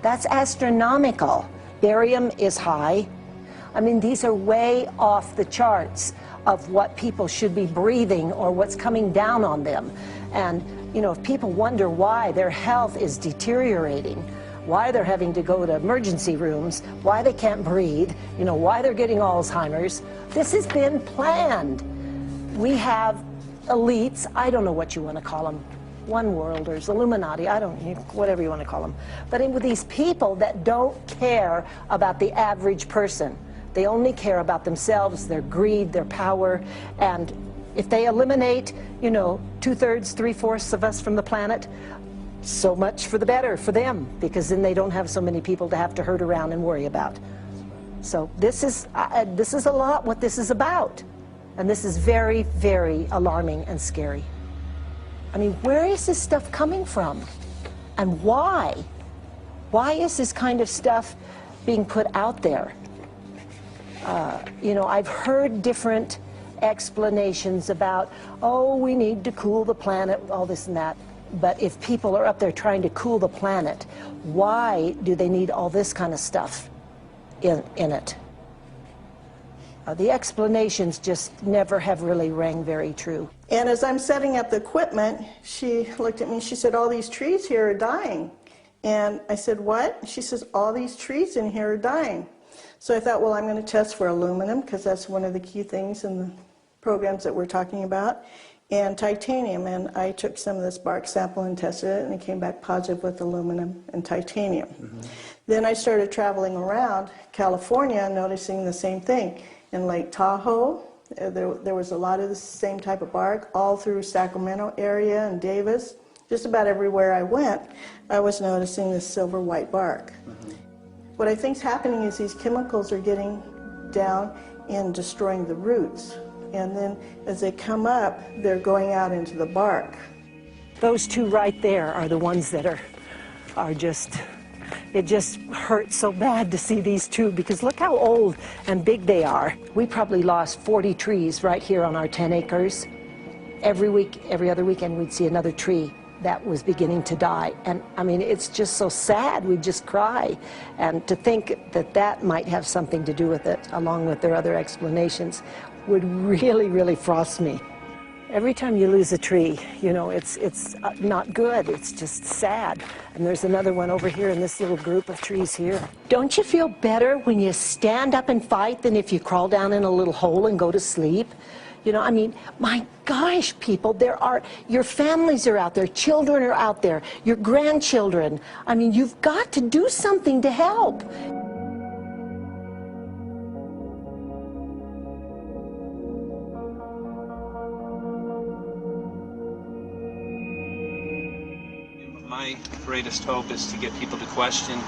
S14: That's astronomical. Barium is high. I mean, these are way off the charts of what people should be breathing or what's coming down on them. And, you know, if people wonder why their health is deteriorating, why they're having to go to emergency rooms, why they can't breathe, you know, why they're getting Alzheimer's, this has been planned. We have elites, I don't know what you want to call them, one worlders, Illuminati, I don't, whatever you want to call them. But with these people that don't care about the average person. They only care about themselves, their greed, their power, and if they eliminate, you know, 2/3, 3/4 of us from the planet, so much for the better for them, because then they don't have so many people to have to herd around and worry about. So this is a lot what this is about, and this is very, very alarming and scary. I mean, where is this stuff coming from, and why? Why is this kind of stuff being put out there? You know, I've heard different explanations about, oh, we need to cool the planet, all this and that. But if people are up there trying to cool the planet, why do they need all this kind of stuff in it? The explanations just never have really rang very true.
S8: And as I'm setting up the equipment, she looked at me, she said, all these trees here are dying. And I said, what? She says, all these trees in here are dying. So I thought, well, I'm going to test for aluminum, because that's one of the key things in the programs that we're talking about, and titanium. And I took some of this bark sample and tested it, and it came back positive with aluminum and titanium. Then I started traveling around California, noticing the same thing. In Lake Tahoe, there was a lot of the same type of bark, all through Sacramento area and Davis. Just about everywhere I went, I was noticing this silver white bark. What I think is happening is these chemicals are getting down and destroying the roots. And then as they come up, they're going out into the bark.
S14: Those two right there are the ones that are just, it just hurts so bad to see these two, because look how old and big they are. We probably lost 40 trees right here on our 10 acres. Every week, every other weekend, we'd see another tree that was beginning to die. And I mean, it's just so sad, we just cry. And to think that that might have something to do with it, along with their other explanations, would really, really frost me. Every time you lose a tree, you know, it's not good, it's just sad. And there's another one over here in this little group of trees here. Don't you feel better when you stand up and fight than if you crawl down in a little hole and go to sleep? You know, I mean, my gosh, people, your families are out there, children are out there, your grandchildren. I mean, you've got to do something to help.
S16: My greatest hope is to get people to question.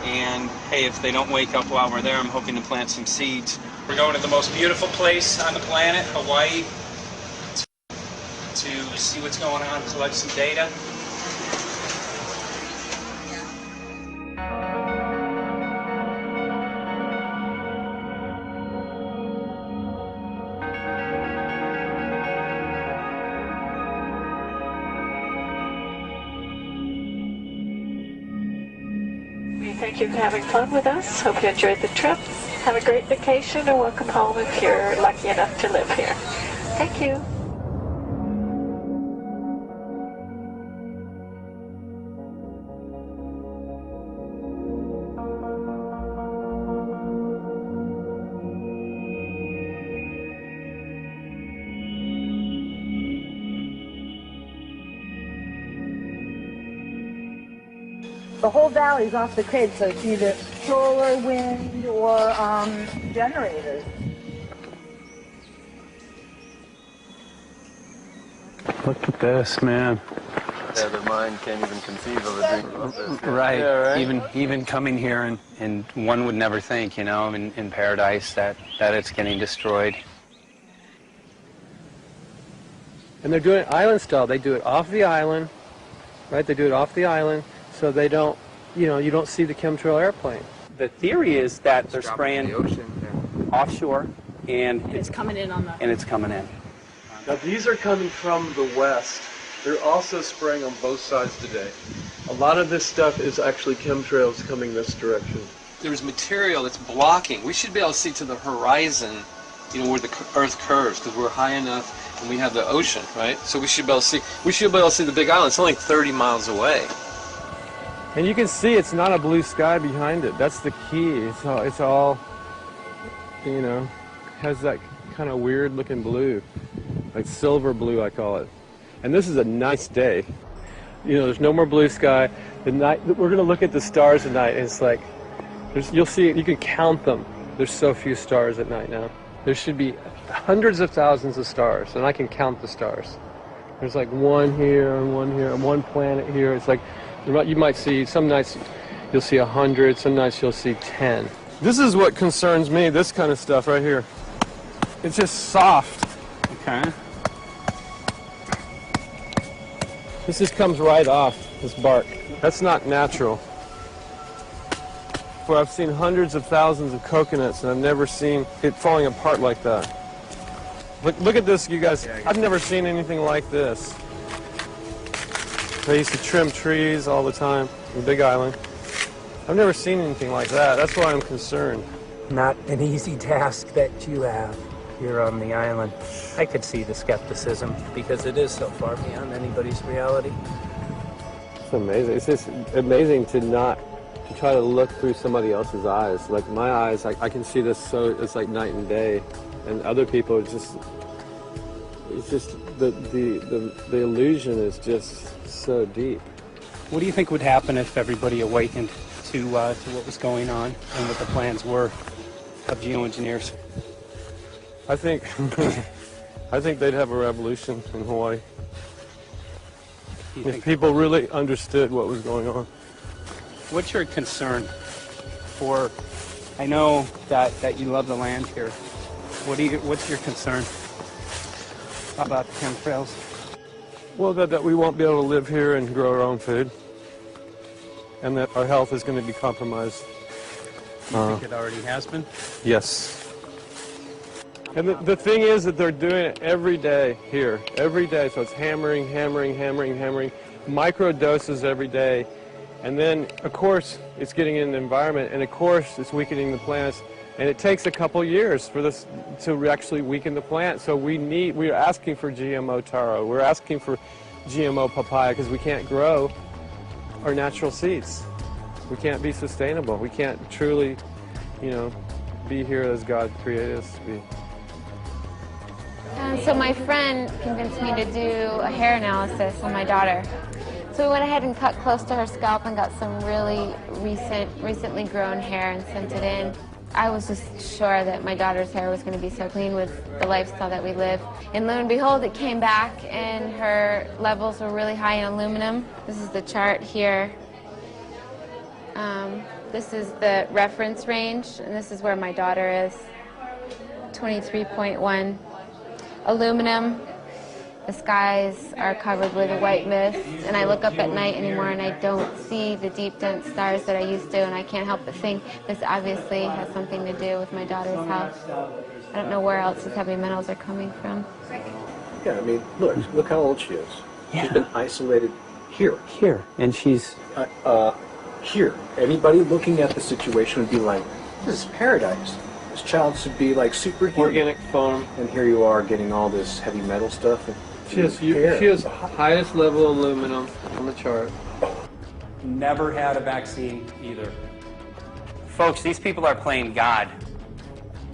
S16: And hey, if they don't wake up while we're there, I'm hoping to plant some seeds. We're going to the most beautiful place on the planet, Hawaii, to see what's going on, collect some data.
S14: Thank you for having fun with us. Hope you enjoyed the trip. Have a great vacation and welcome home if you're lucky enough to live here. Thank you. The whole valley's off the grid, so it's either solar, wind, or generators.
S21: Look at this, man.
S5: Yeah, the mind can't even conceive of a dream of this.
S21: Right.
S5: Yeah, right.
S21: Even coming here, and one would never think, you know, in paradise that it's getting destroyed.
S6: And they're doing it island style. They do it off the island, right? They do it off the island, so they don't, you know, you don't see the chemtrail airplane.
S21: The theory is that they're spraying
S5: the ocean,
S21: offshore, and
S14: it's coming in on the...
S21: And it's coming in.
S7: Now these are coming from the west. They're also spraying on both sides today. A lot of this stuff is actually chemtrails coming this direction.
S10: There's material that's blocking. We should be able to see to the horizon, you know, where the Earth curves, because we're high enough and we have the ocean, right? So we should be able to see. We should be able to see the Big Island. It's only 30 miles away.
S6: And you can see it's not a blue sky behind it. That's the key. It's all, you know, has that kind of weird looking blue, like silver blue, I call it. And this is a nice day. You know, there's no more blue sky. The night, we're going to look at the stars at night, and it's like, you'll see, you can count them. There's so few stars at night now. There should be hundreds of thousands of stars, and I can count the stars. There's like one here, and one planet here. It's like, you might see, some nights you'll see 100, some nights you'll see 10. This is what concerns me, this kind of stuff right here. It's just soft.
S21: Okay.
S6: This just comes right off, this bark. That's not natural. For I've seen hundreds of thousands of coconuts, and I've never seen it falling apart like that. Look at this, you guys. I've never seen anything like this. I used to trim trees all the time in the Big Island. I've never seen anything like that. That's why I'm concerned.
S21: Not an easy task that you have here on the island. I could see the skepticism because it is so far beyond anybody's reality.
S6: It's amazing. It's just amazing to try to look through somebody else's eyes. Like my eyes, I can see this so it's like night and day, and other people it's just the illusion is just so deep.
S21: What do you think would happen if everybody awakened to what was going on and what the plans were of geoengineers?
S6: I think they'd have a revolution in Hawaii. If people really understood what was going on.
S21: What's your concern for, I know that you love the land here. What's your concern about the chemtrails?
S6: Well, that we won't be able to live here and grow our own food. And that our health is going to be compromised.
S21: You think it already has been?
S6: Yes. And the thing is that they're doing it every day here, every day. So it's hammering, micro doses every day. And then, of course, it's getting in the environment, and of course, it's weakening the plants. And it takes a couple years for this to actually weaken the plant. So we're asking for GMO taro. We're asking for GMO papaya because we can't grow our natural seeds. We can't be sustainable. We can't truly, you know, be here as God created us to be.
S20: So my friend convinced me to do a hair analysis on my daughter. So we went ahead and cut close to her scalp and got some really recently grown hair and sent it in. I was just sure that my daughter's hair was going to be so clean with the lifestyle that we live. And lo and behold, it came back and her levels were really high in aluminum. This is the chart here. This is the reference range, and this is where my daughter is. 23.1. Aluminum. The skies are covered with a white mist, and I look up at night anymore and I don't see the deep, dense stars that I used to, and I can't help but think this obviously has something to do with my daughter's health. I don't know where else these heavy metals are coming from.
S22: Yeah, I mean, look how old she is.
S21: Yeah.
S22: She's been isolated here.
S21: Here, and she's...
S22: here. Anybody looking at the situation would be like, this is paradise. This child should be like superhuman.
S6: Organic foam.
S22: And here you are getting all this heavy metal stuff. And
S6: she has highest level aluminum on the chart.
S21: Never had a vaccine either. Folks, these people are playing God.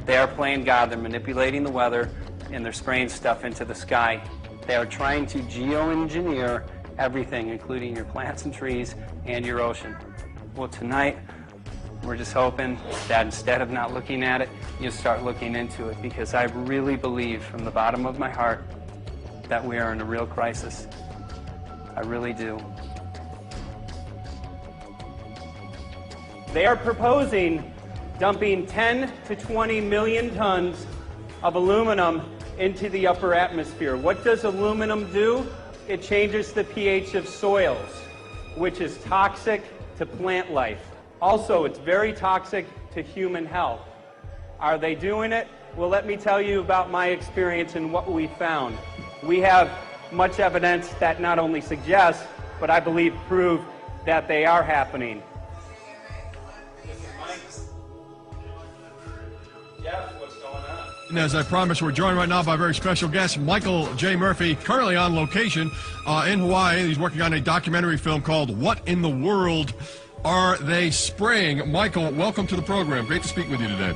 S21: They are playing God. They're manipulating the weather, and they're spraying stuff into the sky. They are trying to geoengineer everything, including your plants and trees and your ocean. Well, tonight, we're just hoping that instead of not looking at it, you start looking into it, because I really believe from the bottom of my heart that we are in a real crisis. I really do. They are proposing dumping 10 to 20 million tons of aluminum into the upper atmosphere. What does aluminum do? It changes the pH of soils, which is toxic to plant life. Also, it's very toxic to human health. Are they doing it? Well, let me tell you about my experience and what we found. We have much evidence that not only suggests, but I believe prove that they are happening.
S4: And as I promised, we're joined right now by a very special guest, Michael J. Murphy, currently on location in Hawaii. He's working on a documentary film called What in the World Are They Spraying? Michael, welcome to the program. Great to speak with you today.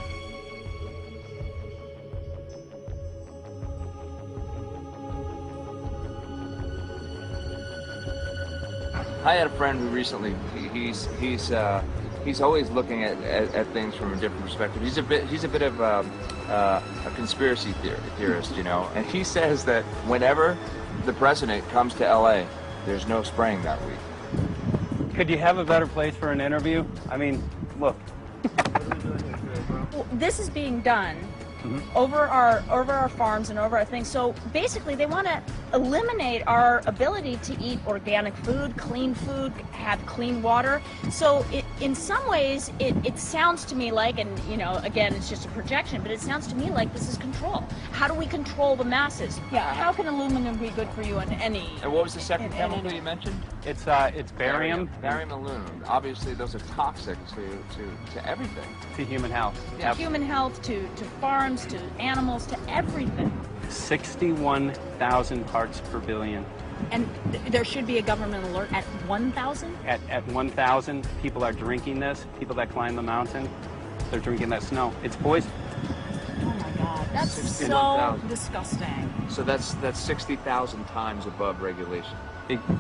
S11: I had a friend who recently, he's always looking at things from a different perspective. He's a bit of a conspiracy theorist, you know, and he says that whenever the president comes to LA, there's no spraying that week.
S21: Could you have a better place for an interview? I mean, look.
S17: Well, this is being done over our farms and over our things. So basically, they want to eliminate our ability to eat organic food, have clean water. So in some ways, it sounds to me like, and you know, again, it's just a projection, but it sounds to me like this is control. How do we control the masses? Yeah. How can aluminum be good for you in any?
S11: And what was the second chemical you mentioned?
S21: It's barium.
S11: Barium and aluminum. Obviously, those are toxic to everything.
S21: To human health.
S17: To human health, to farms, to animals, to everything.
S21: 61,000 parts per billion.
S17: And there should be a government alert at 1,000?
S21: At 1,000, people are drinking this. People that climb the mountain, they're drinking that snow. It's poison.
S17: Oh my God, that's so disgusting.
S11: So that's 60,000 times above regulation.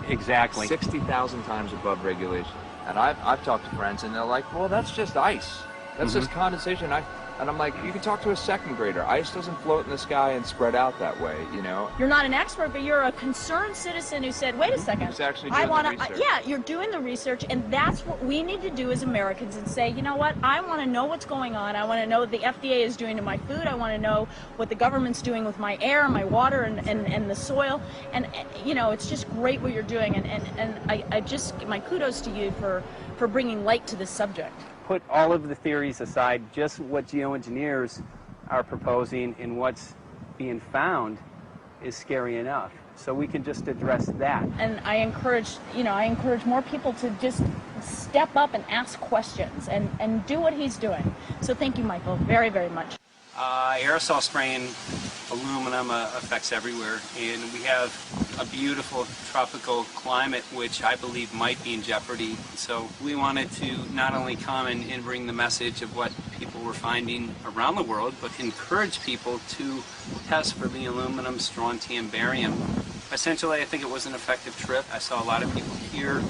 S21: Exactly.
S11: 60,000 times above regulation. And I've talked to friends, and they're like, well, that's just ice. That's just condensation. And I'm like, you can talk to a second grader. Ice doesn't float in the sky and spread out that way, you know?
S17: You're not an expert, but you're a concerned citizen who said, wait a second.
S11: Who's actually doing the research.
S17: Yeah, you're doing the research, and that's what we need to do as Americans and say, you know what, I want to know what's going on. I want to know what the FDA is doing to my food. I want to know what the government's doing with my air, my water, and the soil. And, you know, it's just great what you're doing, and I just, my kudos to you for bringing light to this subject.
S21: Put all of the theories aside, just what geoengineers are proposing and what's being found is scary enough. So we can just address that.
S17: And I encourage more people to just step up and ask questions and do what he's doing. So thank you, Michael, very, very much.
S21: Aerosol spraying aluminum affects everywhere, and we have a beautiful tropical climate which I believe might be in jeopardy. So we wanted to not only come and bring the message of what people were finding around the world, but encourage people to test for the aluminum, strontium, barium. Essentially, I think it was an effective trip. I saw a lot of people here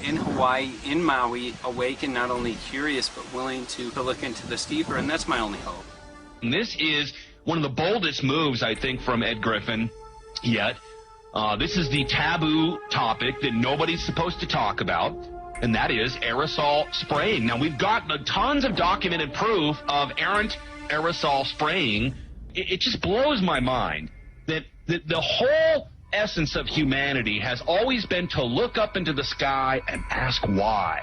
S21: in Hawaii, in Maui, awake and not only curious but willing to look into this deeper, and that's my only hope.
S18: This is one of the boldest moves, I think, from Ed Griffin yet. This is the taboo topic that nobody's supposed to talk about, and that is aerosol spraying. Now, we've got tons of documented proof of errant aerosol spraying. It just blows my mind that the whole essence of humanity has always been to look up into the sky and ask why.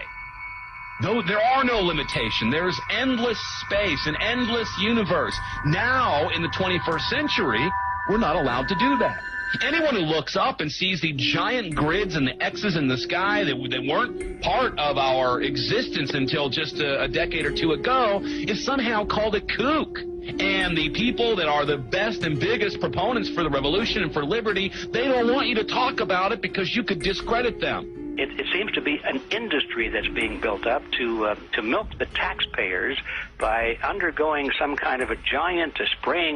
S18: Though there are no limitations, there is endless space, an endless universe. Now, in the 21st century, we're not allowed to do that. Anyone who looks up and sees the giant grids and the X's in the sky that weren't part of our existence until just a decade or two ago is somehow called a kook. And the people that are the best and biggest proponents for the revolution and for liberty, they don't want you to talk about it because you could discredit them.
S12: It seems to be an industry that's being built up to milk the taxpayers by undergoing some kind of a giant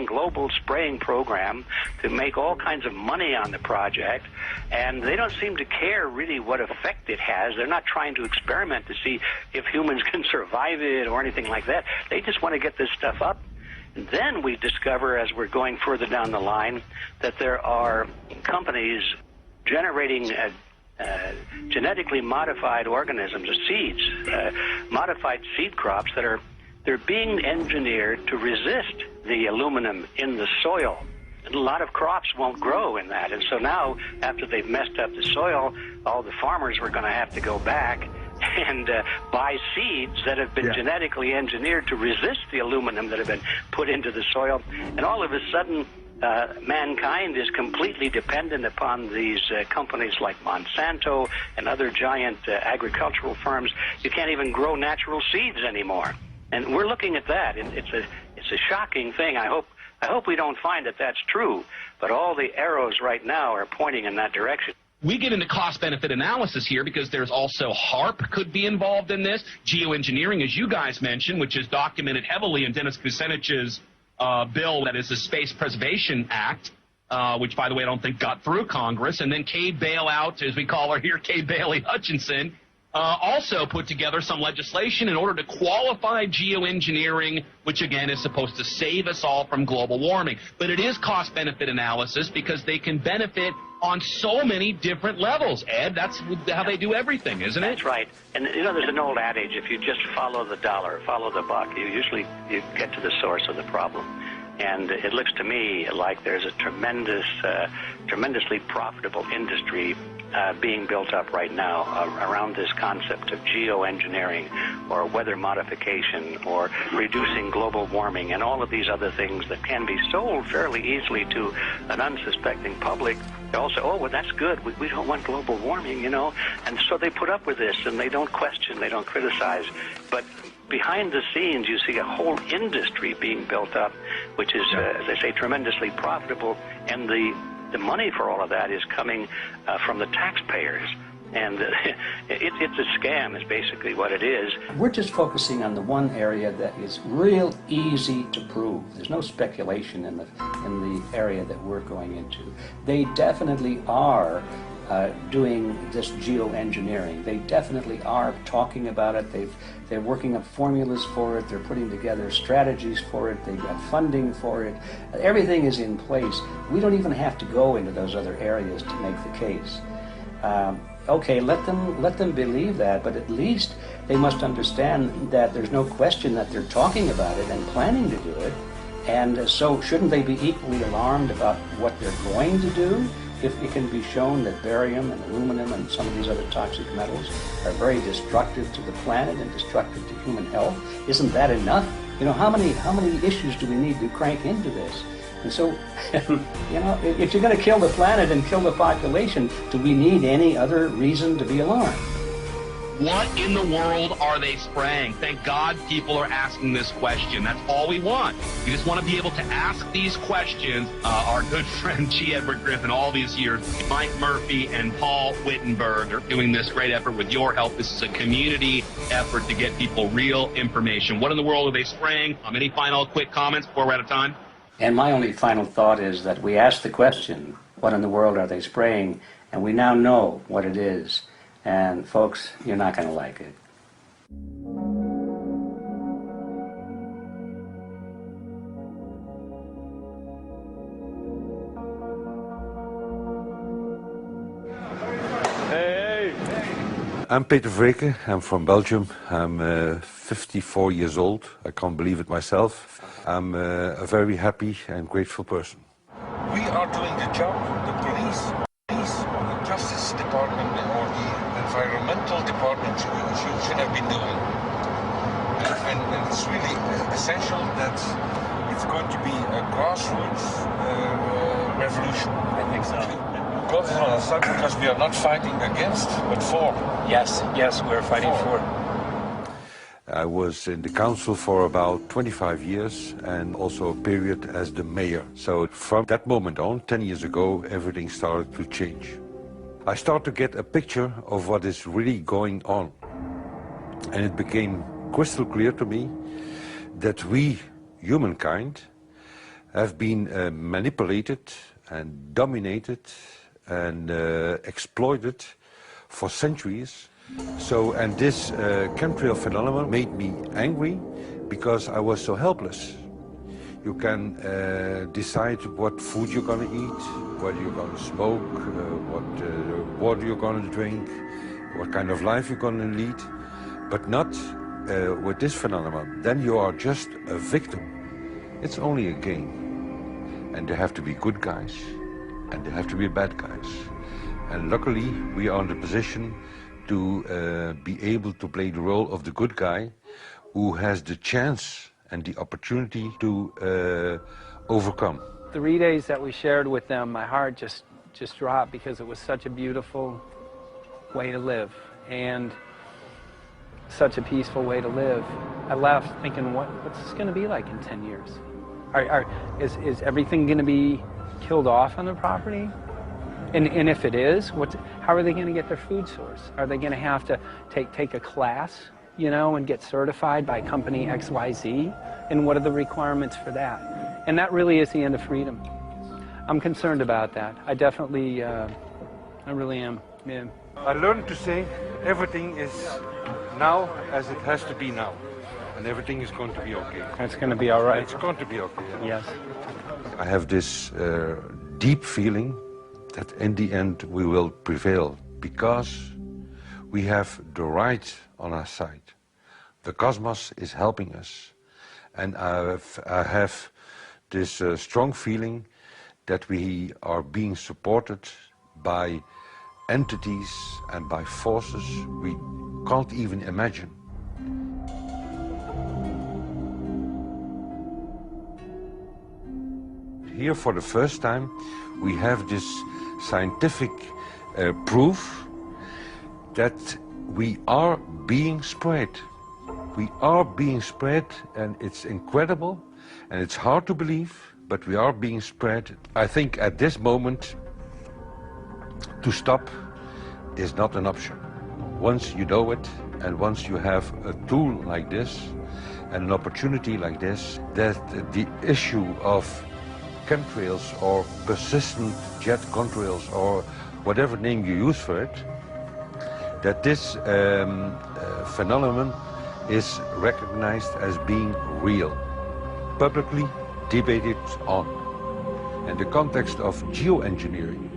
S12: global spraying program to make all kinds of money on the project. And they don't seem to care really what effect it has. They're not trying to experiment to see if humans can survive it or anything like that. They just want to get this stuff up. And then we discover, as we're going further down the line, that there are companies generating genetically modified organisms, or seeds, modified seed crops they're being engineered to resist the aluminum in the soil. And a lot of crops won't grow in that. And so now, after they've messed up the soil, all the farmers were going to have to go back and buy seeds that have been genetically engineered to resist the aluminum that have been put into the soil. And all of a sudden, mankind is completely dependent upon these companies like Monsanto and other giant agricultural firms. You can't even grow natural seeds anymore. And we're looking at that. It's a shocking thing. I hope we don't find that that's true. But all the arrows right now are pointing in that direction.
S18: We get into cost-benefit analysis here because there's also HARP could be involved in this. Geo-engineering, as you guys mentioned, which is documented heavily in Dennis Kucinich's bill, that is the Space Preservation Act, which, by the way, I don't think got through Congress. And then Kay Bailout, as we call her here, Kay Bailey Hutchinson, also put together some legislation in order to qualify geoengineering, which, again, is supposed to save us all from global warming. But it is cost-benefit analysis because they can benefit on so many different levels. Ed, that's how they do everything, isn't it?
S12: That's right. And, you know, there's an old adage, if you just follow the dollar, follow the buck, you get to the source of the problem. And it looks to me like there's a tremendously profitable industry being built up right now around this concept of geoengineering or weather modification or reducing global warming and all of these other things that can be sold fairly easily to an unsuspecting public. They all say, oh, well, that's good. We don't want global warming, you know. And so they put up with this, and they don't question, they don't criticize. But behind the scenes, you see a whole industry being built up, which is, as I say, tremendously profitable. And the money for all of that is coming from the taxpayers. And it's a scam is basically what it is.
S22: We're just focusing on the one area that is real easy to prove. There's no speculation in the area that we're going into. They definitely are doing this geoengineering. They definitely are talking about it. They're working up formulas for it. They're putting together strategies for it. They've got funding for it. Everything is in place. We don't even have to go into those other areas to make the case. Okay, let them believe that, but at least they must understand that there's no question that they're talking about it and planning to do it. And so shouldn't they be equally alarmed about what they're going to do if it can be shown that barium and aluminum and some of these other toxic metals are very destructive to the planet and destructive to human health? Isn't that enough? You know, how many issues do we need to crank into this? And so, you know, if you're going to kill the planet and kill the population, do we need any other reason to be alarmed?
S18: What in the world are they spraying? Thank God people are asking this question. That's all we want. We just want to be able to ask these questions. Our good friend G. Edward Griffin, all these years, Mike Murphy and Paul Wittenberg are doing this great effort with your help. This is a community effort to get people real information. What in the world are they spraying? Any final quick comments before we're out of time?
S22: And my only final thought is that we asked the question, what in the world are they spraying? And we now know what it is. And folks, you're not going to like it.
S13: I'm Peter Vreken. I'm from Belgium. I'm 54 years old. I can't believe it myself. I'm a very happy and grateful person.
S19: We are doing the job the police or the Justice Department or the Environmental Department should have been doing. And it's really essential that it's going to be a grassroots revolution. I think so. God is on our side because we are not fighting against, but for.
S22: Yes, we're fighting for.
S13: I was in the council for about 25 years and also a period as the mayor. So from that moment on, 10 years ago, everything started to change. I start to get a picture of what is really going on. And it became crystal clear to me that we, humankind, have been manipulated and dominated and exploited for centuries. So, and this chemtrail phenomenon made me angry because I was so helpless. You can decide what food you're going to eat, whether you're going to smoke, what water you're going to drink, what kind of life you're going to lead, but not with this phenomenon. Then you are just a victim. It's only a game. And there have to be good guys, and there have to be bad guys. And luckily, we are in the position to be able to play the role of the good guy who has the chance and the opportunity to overcome.
S21: 3 days that we shared with them, my heart just dropped because it was such a beautiful way to live and such a peaceful way to live. I left thinking, what's this going to be like in 10 years? Is everything going to be killed off on the property? And if it is, how are they going to get their food source? Are they going to have to take a class, you know, and get certified by company XYZ? And what are the requirements for that? And that really is the end of freedom. I'm concerned about that. I definitely, I really am. Yeah.
S13: I learned to say everything is now as it has to be now. And everything is going to be okay.
S21: It's going to be all right.
S13: It's going to be okay.
S21: Yes.
S13: I have this deep feeling that in the end we will prevail because we have the right on our side. The cosmos is helping us. And I have this strong feeling that we are being supported by entities and by forces we can't even imagine. Here for the first time we have this scientific proof that we are being spread. We are being spread, and it's incredible and it's hard to believe, but we are being spread. I think at this moment to stop is not an option. Once you know it and once you have a tool like this and an opportunity like this, that the issue of chemtrails or persistent jet contrails or whatever name you use for it, that this phenomenon is recognized as being real, publicly debated on. In the context of geoengineering,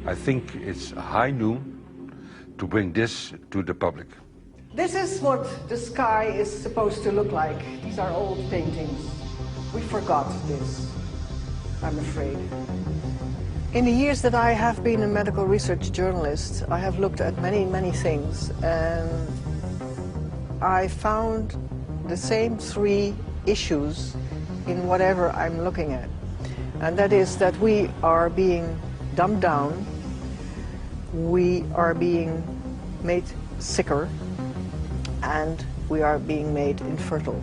S13: I think it's high noon to bring this to the public.
S8: This is what the sky is supposed to look like. These are old paintings. We forgot this, I'm afraid. In the years that I have been a medical research journalist, I have looked at many, many things, and I found the same three issues in whatever I'm looking at. And that is that we are being dumbed down, we are being made sicker, and we are being made infertile.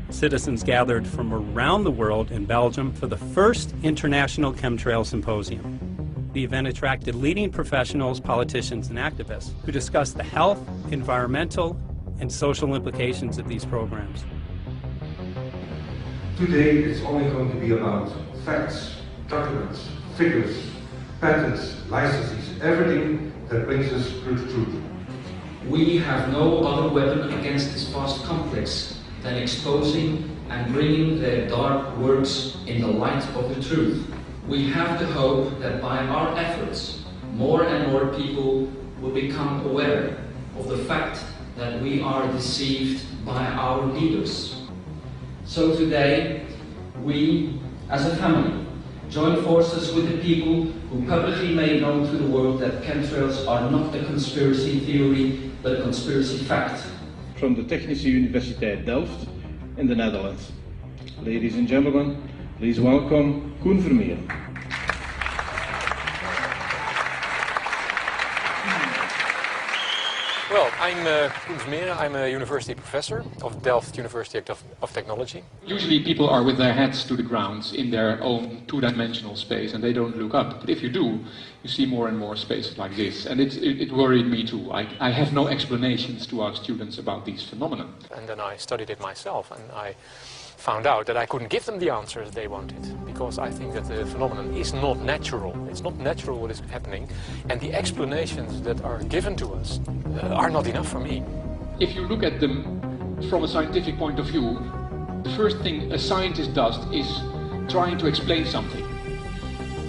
S1: Citizens gathered from around the world in Belgium for the first International Chemtrail Symposium. The event attracted leading professionals, politicians, and activists who discussed the health, environmental, and social implications of these programs.
S13: Today it's only going to be about facts, documents, figures, patents, licenses, everything that brings us to the truth.
S9: We have no other weapon against this vast complex than exposing and bringing their dark works in the light of the truth. We have the hope that by our efforts, more and more people will become aware of the fact that we are deceived by our leaders. So today, we, as a family, join forces with the people who publicly made known to the world that chemtrails are not a conspiracy theory, but a conspiracy fact.
S23: From the Technische Universiteit Delft in the Netherlands. Ladies and gentlemen, please welcome Koen Vermeer.
S24: Well,
S2: I'm Koen Vermeeren. I'm a university professor of Delft University of Technology.
S3: Usually people are with their heads to the ground in their own two-dimensional space and they don't look up. But if you do, you see more and more spaces like this. And it worried me too. I have no explanations to our students about these phenomena.
S2: And then I studied it myself and I found out that I couldn't give them the answers they wanted, because I think that the phenomenon is not natural. It's not natural what is happening, and the explanations that are given to us are not enough for me.
S3: If you look at them from a scientific point of view, the first thing a scientist does is trying to explain something.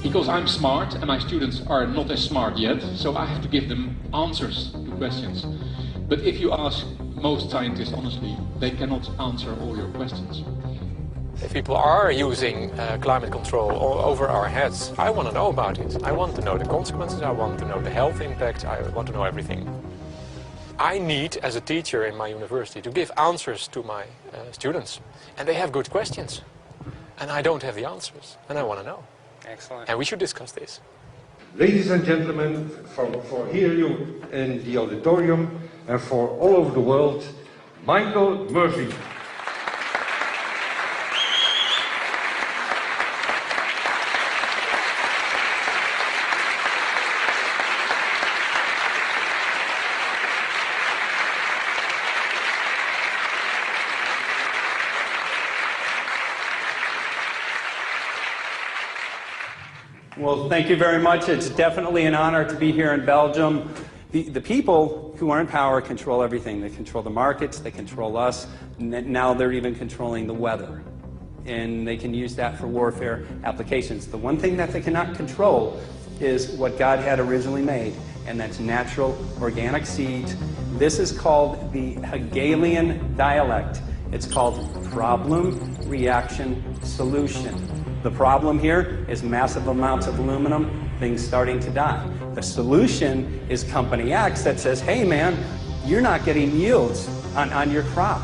S3: Because I'm smart and my students are not as smart yet, so I have to give them answers to questions. But if you ask most scientists, honestly, they cannot answer all your questions.
S2: If people are using climate control over our heads, I want to know about it. I want to know the consequences, I want to know the health impact, I want to know everything. I need, as a teacher in my university, to give answers to my students. And they have good questions. And I don't have the answers. And I want to know.
S1: Excellent.
S2: And we should discuss this.
S13: Ladies and gentlemen, for here you in the auditorium and for all over the world, Michael Murphy.
S1: Well, thank you very much. It's definitely an honor to be here in Belgium. The people who are in power control everything. They control the markets, they control us, and now they're even controlling the weather. And they can use that for warfare applications. The one thing that they cannot control is what God had originally made, and that's natural organic seeds. This is called the Hegelian dialect. It's called problem, reaction, solution. The problem here is massive amounts of aluminum, things starting to die. The solution is company X that says, hey man, you're not getting yields on your crop.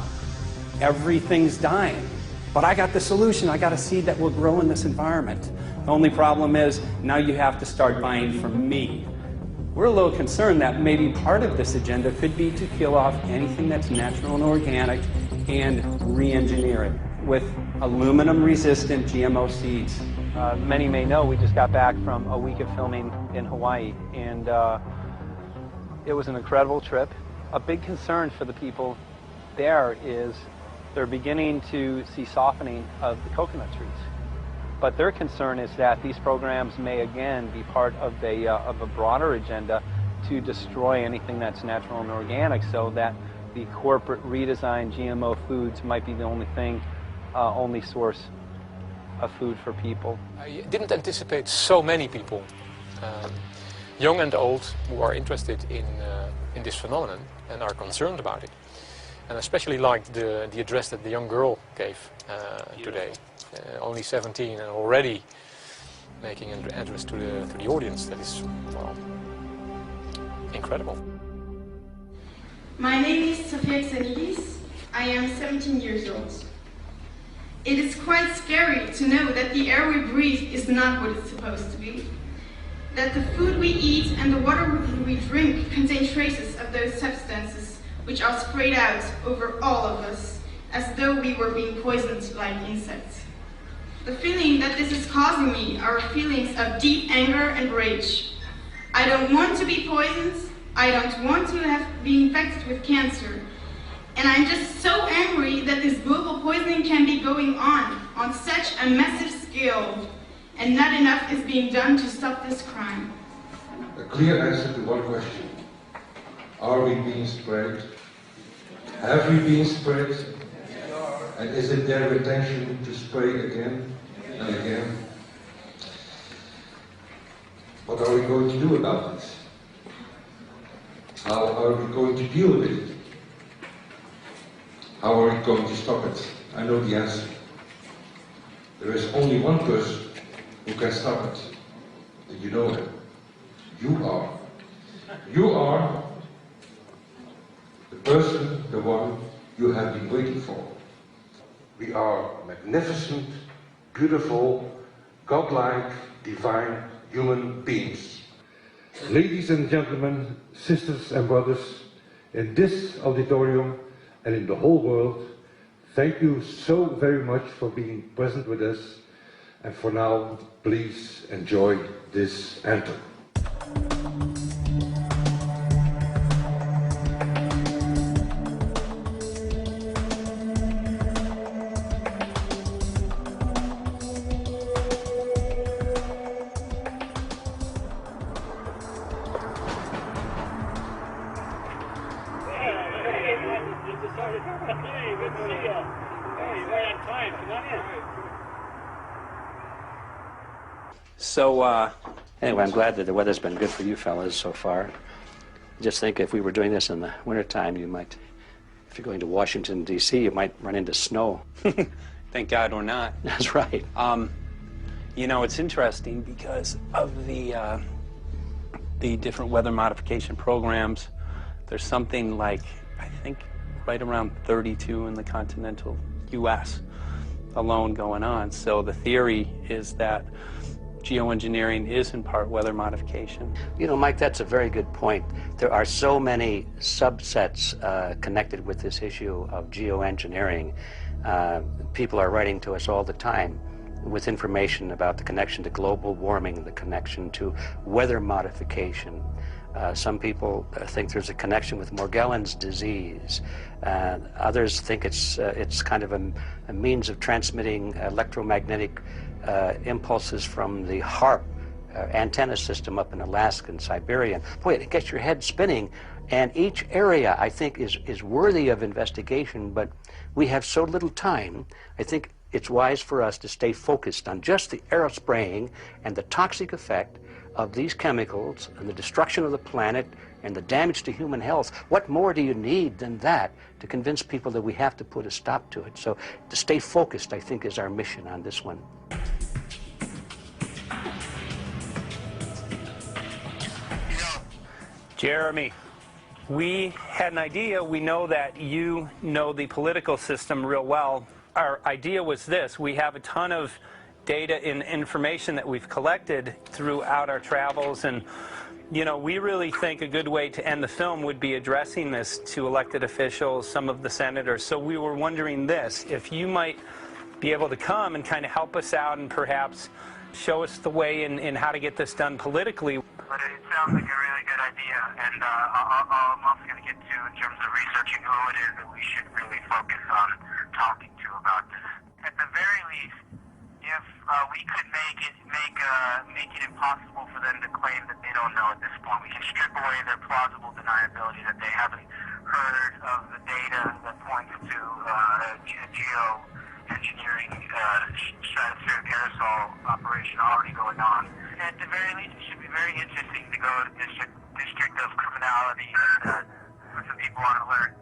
S1: Everything's dying. But I got the solution. I got a seed that will grow in this environment. The only problem is now you have to start buying from me. We're a little concerned that maybe part of this agenda could be to kill off anything that's natural and organic and re-engineer it with aluminum-resistant GMO seeds.
S15: Many may know we just got back from a week of filming in Hawaii, and it was an incredible trip. A big concern for the people there is they're beginning to see softening of the coconut trees. But their concern is that these programs may again be part of a broader agenda to destroy anything that's natural and organic, so that the corporate redesigned GMO foods might be the only source of food for people.
S2: I didn't anticipate so many people, young and old, who are interested in this phenomenon and are concerned about it. And I especially liked the address that the young girl gave today. Only 17 and already making an address to the audience. That is, well, incredible.
S24: My name is Sofia Xenidis. I am 17 years old. It is quite scary to know that the air we breathe is not what it's supposed to be. That the food we eat and the water we drink contain traces of those substances which are sprayed out over all of us, as though we were being poisoned like insects. The feeling that this is causing me are feelings of deep anger and rage. I don't want to be poisoned, I don't want to be infected with cancer, and I'm just so angry that this global poisoning can be going on such a massive scale, and not enough is being done to stop this crime.
S13: A clear answer to one question. Are we being sprayed? Have we been sprayed? And is it their intention to spray again and again? What are we going to do about it? How are we going to deal with it? How are we going to stop it? I know the answer. There is only one person who can stop it. And you know him. You are. You are the person, the one you have been waiting for. We are magnificent, beautiful, godlike, divine human beings. Ladies and gentlemen, sisters and brothers, in this auditorium and in the whole world, thank you so very much for being present with us. And for now, please enjoy this anthem.
S5: So, anyway, I'm glad that the weather's been good for you fellas so far. Just think if we were doing this in the wintertime, you might, if you're going to Washington, D.C., you might run into snow.
S21: Thank God we're not.
S5: That's right.
S21: You know, it's interesting because of the different weather modification programs. There's something like, I think, right around 32 in the continental U.S. alone going on. So the theory is that geoengineering is in part weather modification.
S5: You know, Mike, that's a very good point. There are so many subsets connected with this issue of geoengineering. People are writing to us all the time with information about the connection to global warming, the connection to weather modification. Some people think there's a connection with Morgellons disease. Others think it's kind of a means of transmitting electromagnetic impulses from the HARP antenna system up in Alaska and Siberia. Boy, it gets your head spinning. And each area, I think, is worthy of investigation, but we have so little time. I think it's wise for us to stay focused on just the aerospraying and the toxic effect of these chemicals and the destruction of the planet and the damage to human health. What more do you need than that to convince people that we have to put a stop to it? So to stay focused, I think, is our mission on this one.
S21: Jeremy, we had an idea. We know that you know the political system real well. Our idea was this. We have a ton of data and information that we've collected throughout our travels, and you know, we really think a good way to end the film would be addressing this to elected officials, some of the senators. So we were wondering this, if you might be able to come and kind of help us out and perhaps show us the way in how to get this done politically.
S7: But it sounds like a really good idea, and I'm also going to get to, in terms of researching who it is that we should really focus on talking to about this. At the very least, if we could make it impossible for them to claim that they don't know at this point, we can strip away their plausible deniability that they haven't heard of the data that points to geo-engineering stratospheric aerosol operation already going on. At the very least, it should be very interesting to go to District of Criminality and put some people on alert.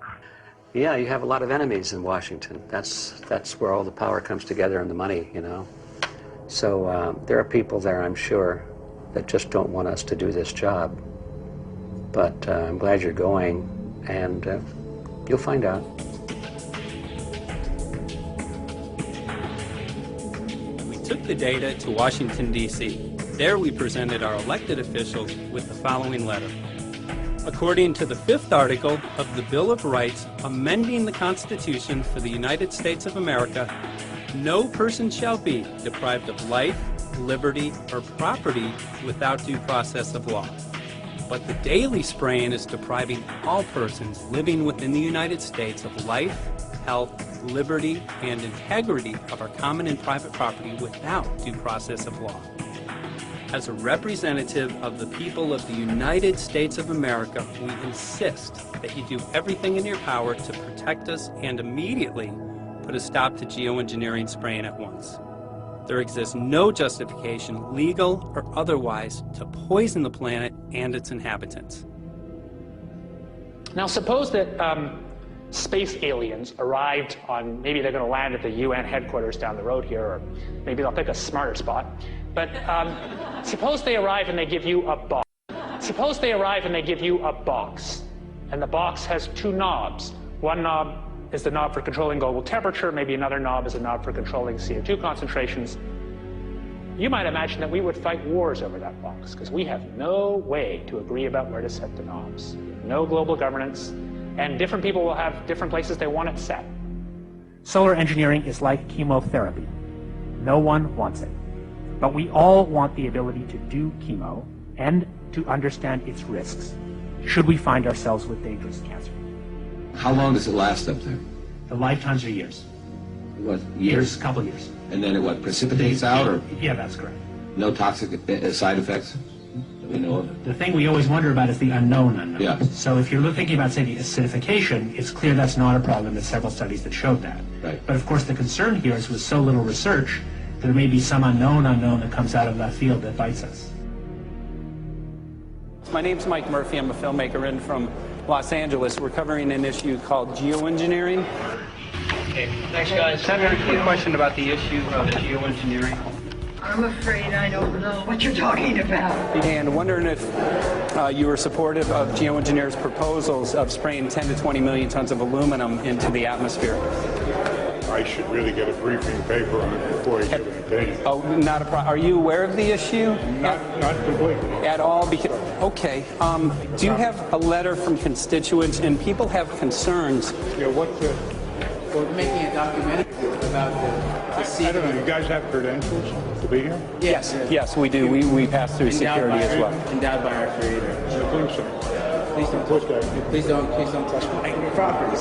S5: Yeah, you have a lot of enemies in Washington. That's where all the power comes together and the money, you know. So there are people there, I'm sure, that just don't want us to do this job. But I'm glad you're going, and you'll find out.
S1: We took the data to Washington, D.C. There we presented our elected officials with the following letter. According to the 5th article of the Bill of Rights amending the Constitution for the United States of America, no person shall be deprived of life, liberty, or property without due process of law. But the daily spraying is depriving all persons living within the United States of life, health, liberty, and integrity of our common and private property without due process of law. As a representative of the people of the United States of America, we insist that you do everything in your power to protect us and immediately put a stop to geoengineering spraying at once. There exists no justification, legal or otherwise, to poison the planet and its inhabitants.
S14: Now suppose that space aliens arrived on, maybe they're going to land at the UN headquarters down the road here, or maybe they'll pick a smarter spot. But suppose they arrive and they give you a box. Suppose they arrive and they give you a box, and the box has 2 knobs. One knob is the knob for controlling global temperature, maybe another knob is a knob for controlling CO2 concentrations. You might imagine that we would fight wars over that box, because we have no way to agree about where to set the knobs. No global governance, And different people will have different places they want it set.
S6: Solar engineering is like chemotherapy. No one wants it. But we all want the ability to do chemo and to understand its risks, should we find ourselves with dangerous cancer.
S10: How long does it last up there?
S6: The lifetimes are years.
S10: What, years?
S6: A couple years.
S10: And then it what, precipitates out, or
S6: Yeah, that's correct.
S10: no toxic side effects that we know of?
S6: The thing we always wonder about is the unknown unknown.
S10: Yeah.
S6: So if you're thinking about, say, the acidification, it's clear that's not a problem. There's several studies that showed that.
S10: Right.
S6: But of course the concern here is with so little research, there may be some unknown that comes out of left field that bites us.
S21: My name's Mike Murphy. I'm a filmmaker in from Los Angeles. We're covering an issue called geoengineering.
S16: Okay, thanks guys.
S21: Senator, a quick question about the issue of geoengineering.
S16: I'm afraid I don't know what you're talking about.
S21: And wondering if you were supportive of geoengineers' proposals of spraying 10 to 20 million tons of aluminum into the atmosphere.
S20: I should really get a briefing paper on it before I give an opinion.
S21: Oh, not a problem. Are you aware of the issue?
S20: Not completely.
S21: At all? Because, okay. Do you have a letter from constituents, and people have concerns?
S20: Yeah, what's the...
S25: We're making a documentary about the
S20: I don't know, you guys have credentials to be here?
S21: Yes, yes, we do. We pass through security as well.
S25: Endowed by our creator.
S20: I think so.
S25: Please don't touch me. Please don't touch my property.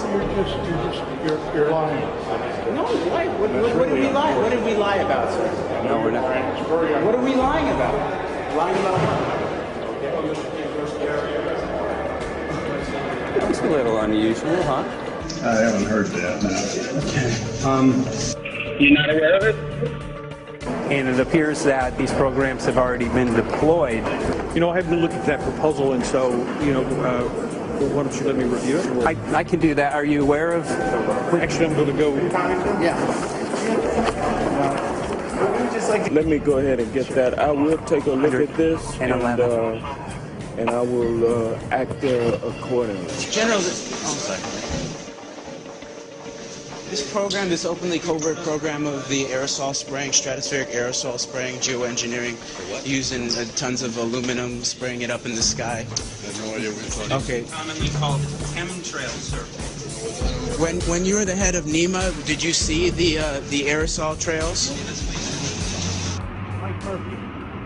S20: You're lying.
S25: No, why? What did we lie? What did we lie about, sir?
S21: No, we're not.
S25: What are we lying about? Lying about what?
S21: That's a little unusual, huh?
S20: I haven't heard that, no.
S21: You're not aware of it? And it appears that these programs have already been deployed.
S26: You know, I haven't looked at that proposal, and so, you know, why don't you let me review it?
S21: I can do that. Are you aware of?
S26: Actually, I'm going to go.
S25: Yeah.
S26: Let me go ahead and get that. I will take a look at this, and I will act accordingly.
S25: General, this program, this openly covert program of the aerosol spraying, stratospheric aerosol spraying, geoengineering, using tons of aluminum, spraying it up in the sky.
S20: I have no idea what you're talking about.
S25: Okay.
S21: Commonly called chemtrail survey.
S25: When you were the head of NEMA, did you see the aerosol trails?
S6: Mike Murphy,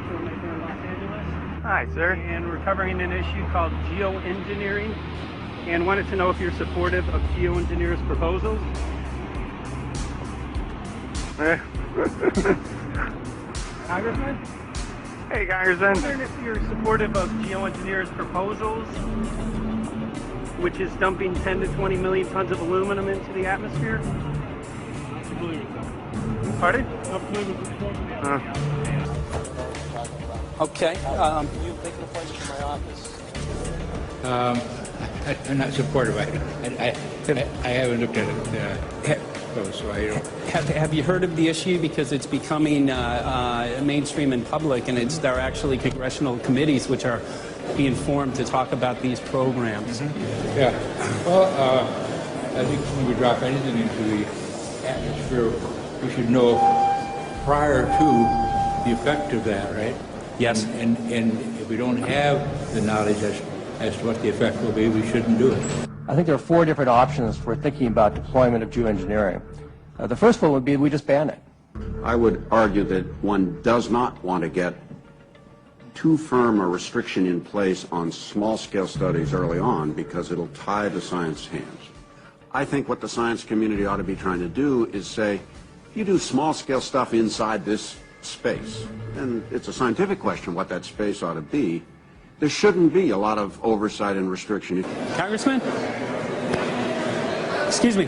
S6: filmmaker in Los Angeles.
S27: Hi, sir.
S6: And we're covering an issue called geoengineering, and wanted to know if you're supportive of geoengineers' proposals. Congressman?
S27: Hey, Congressman.
S6: I'm wondering if you're supportive of geoengineers' proposals, which is dumping 10 to 20 million tons of aluminum into the atmosphere. Pardon?
S21: Okay.
S25: You make an appointment for my office.
S28: I'm not supportive. I haven't looked at it close, so I don't.
S21: Have you heard of the issue? Because it's becoming mainstream in public, and there are actually congressional committees which are being formed to talk about these programs.
S28: Mm-hmm. Yeah. Well, I think when we drop anything into the atmosphere, we should know prior to the effect of that, right?
S21: Yes.
S28: And if we don't have the knowledge as to what the effect will be, we shouldn't do it.
S29: I think there are 4 different options for thinking about deployment of geoengineering. The first one would be we just ban it.
S30: I would argue that one does not want to get too firm a restriction in place on small-scale studies early on because it'll tie the science hands. I think what the science community ought to be trying to do is say, you do small-scale stuff inside this space, and it's a scientific question what that space ought to be. There shouldn't be a lot of oversight and restriction.
S21: Congressman? Excuse me.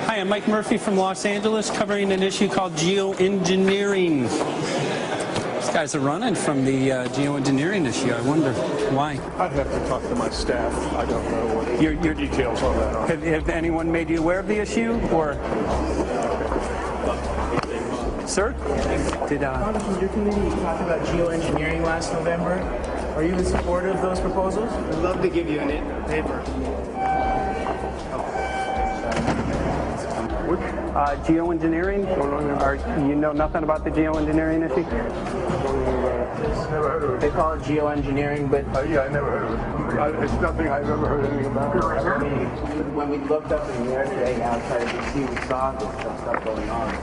S21: Hi, I'm Mike Murphy from Los Angeles, covering an issue called geoengineering. These guys are running from the geoengineering issue. I wonder why.
S26: I'd have to talk to my staff. I don't know what your details on that are.
S21: Have anyone made you aware of the issue, or? Sir?
S27: Congressman, your committee talked about geoengineering last November. Are you in support of those proposals? I'd love to give you a paper.
S15: Geo-engineering? You know nothing about the geo-engineering issue?
S27: Never heard of it.
S15: They call it geo-engineering, but...
S27: yeah, I never heard of it. It's nothing I've ever heard anything about.
S15: When we looked up in the air today outside of the sea, we saw this stuff going on.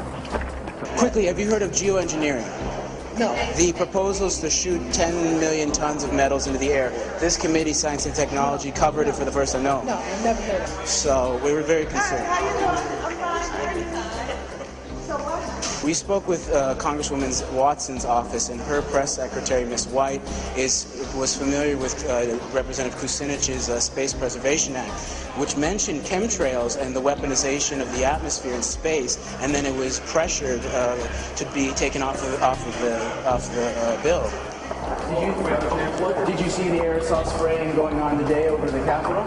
S25: Quickly, have you heard of geoengineering? No. The proposals to shoot 10 million tons of metals into the air. This committee, Science and Technology, covered it for the first time. No.
S4: No, I've never heard of it.
S25: So we were very concerned. We spoke with Congresswoman Watson's office, and her press secretary, Ms. White, was familiar with Representative Kucinich's Space Preservation Act, which mentioned chemtrails and the weaponization of the atmosphere in space, and then it was pressured to be taken off the bill.
S15: Did you see the aerosol spraying going on today over the Capitol?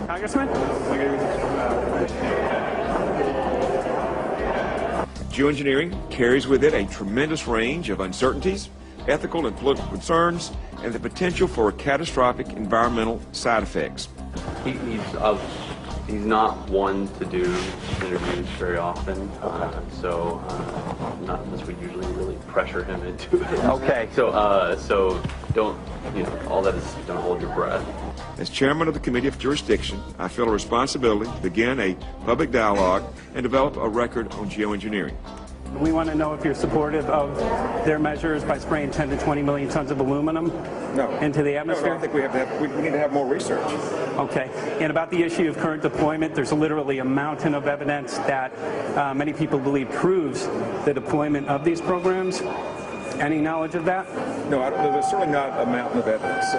S15: Congressman?
S8: Geoengineering carries with it a tremendous range of uncertainties, ethical and political concerns, and the potential for catastrophic environmental side effects.
S9: He's not one to do interviews very often, so not unless we usually really pressure him into it.
S15: Okay.
S9: So don't, all that is, don't hold your breath.
S8: As chairman of the Committee of Jurisdiction, I feel a responsibility to begin a public dialogue and develop a record on geoengineering.
S15: We want to know if you're supportive of their measures by spraying 10 to 20 million tons of aluminum into the atmosphere?
S8: No, I think we need to have more research.
S15: Okay. And about the issue of current deployment, there's literally a mountain of evidence that many people believe proves the deployment of these programs. Any knowledge of that?
S8: No, there's certainly not a mountain of evidence,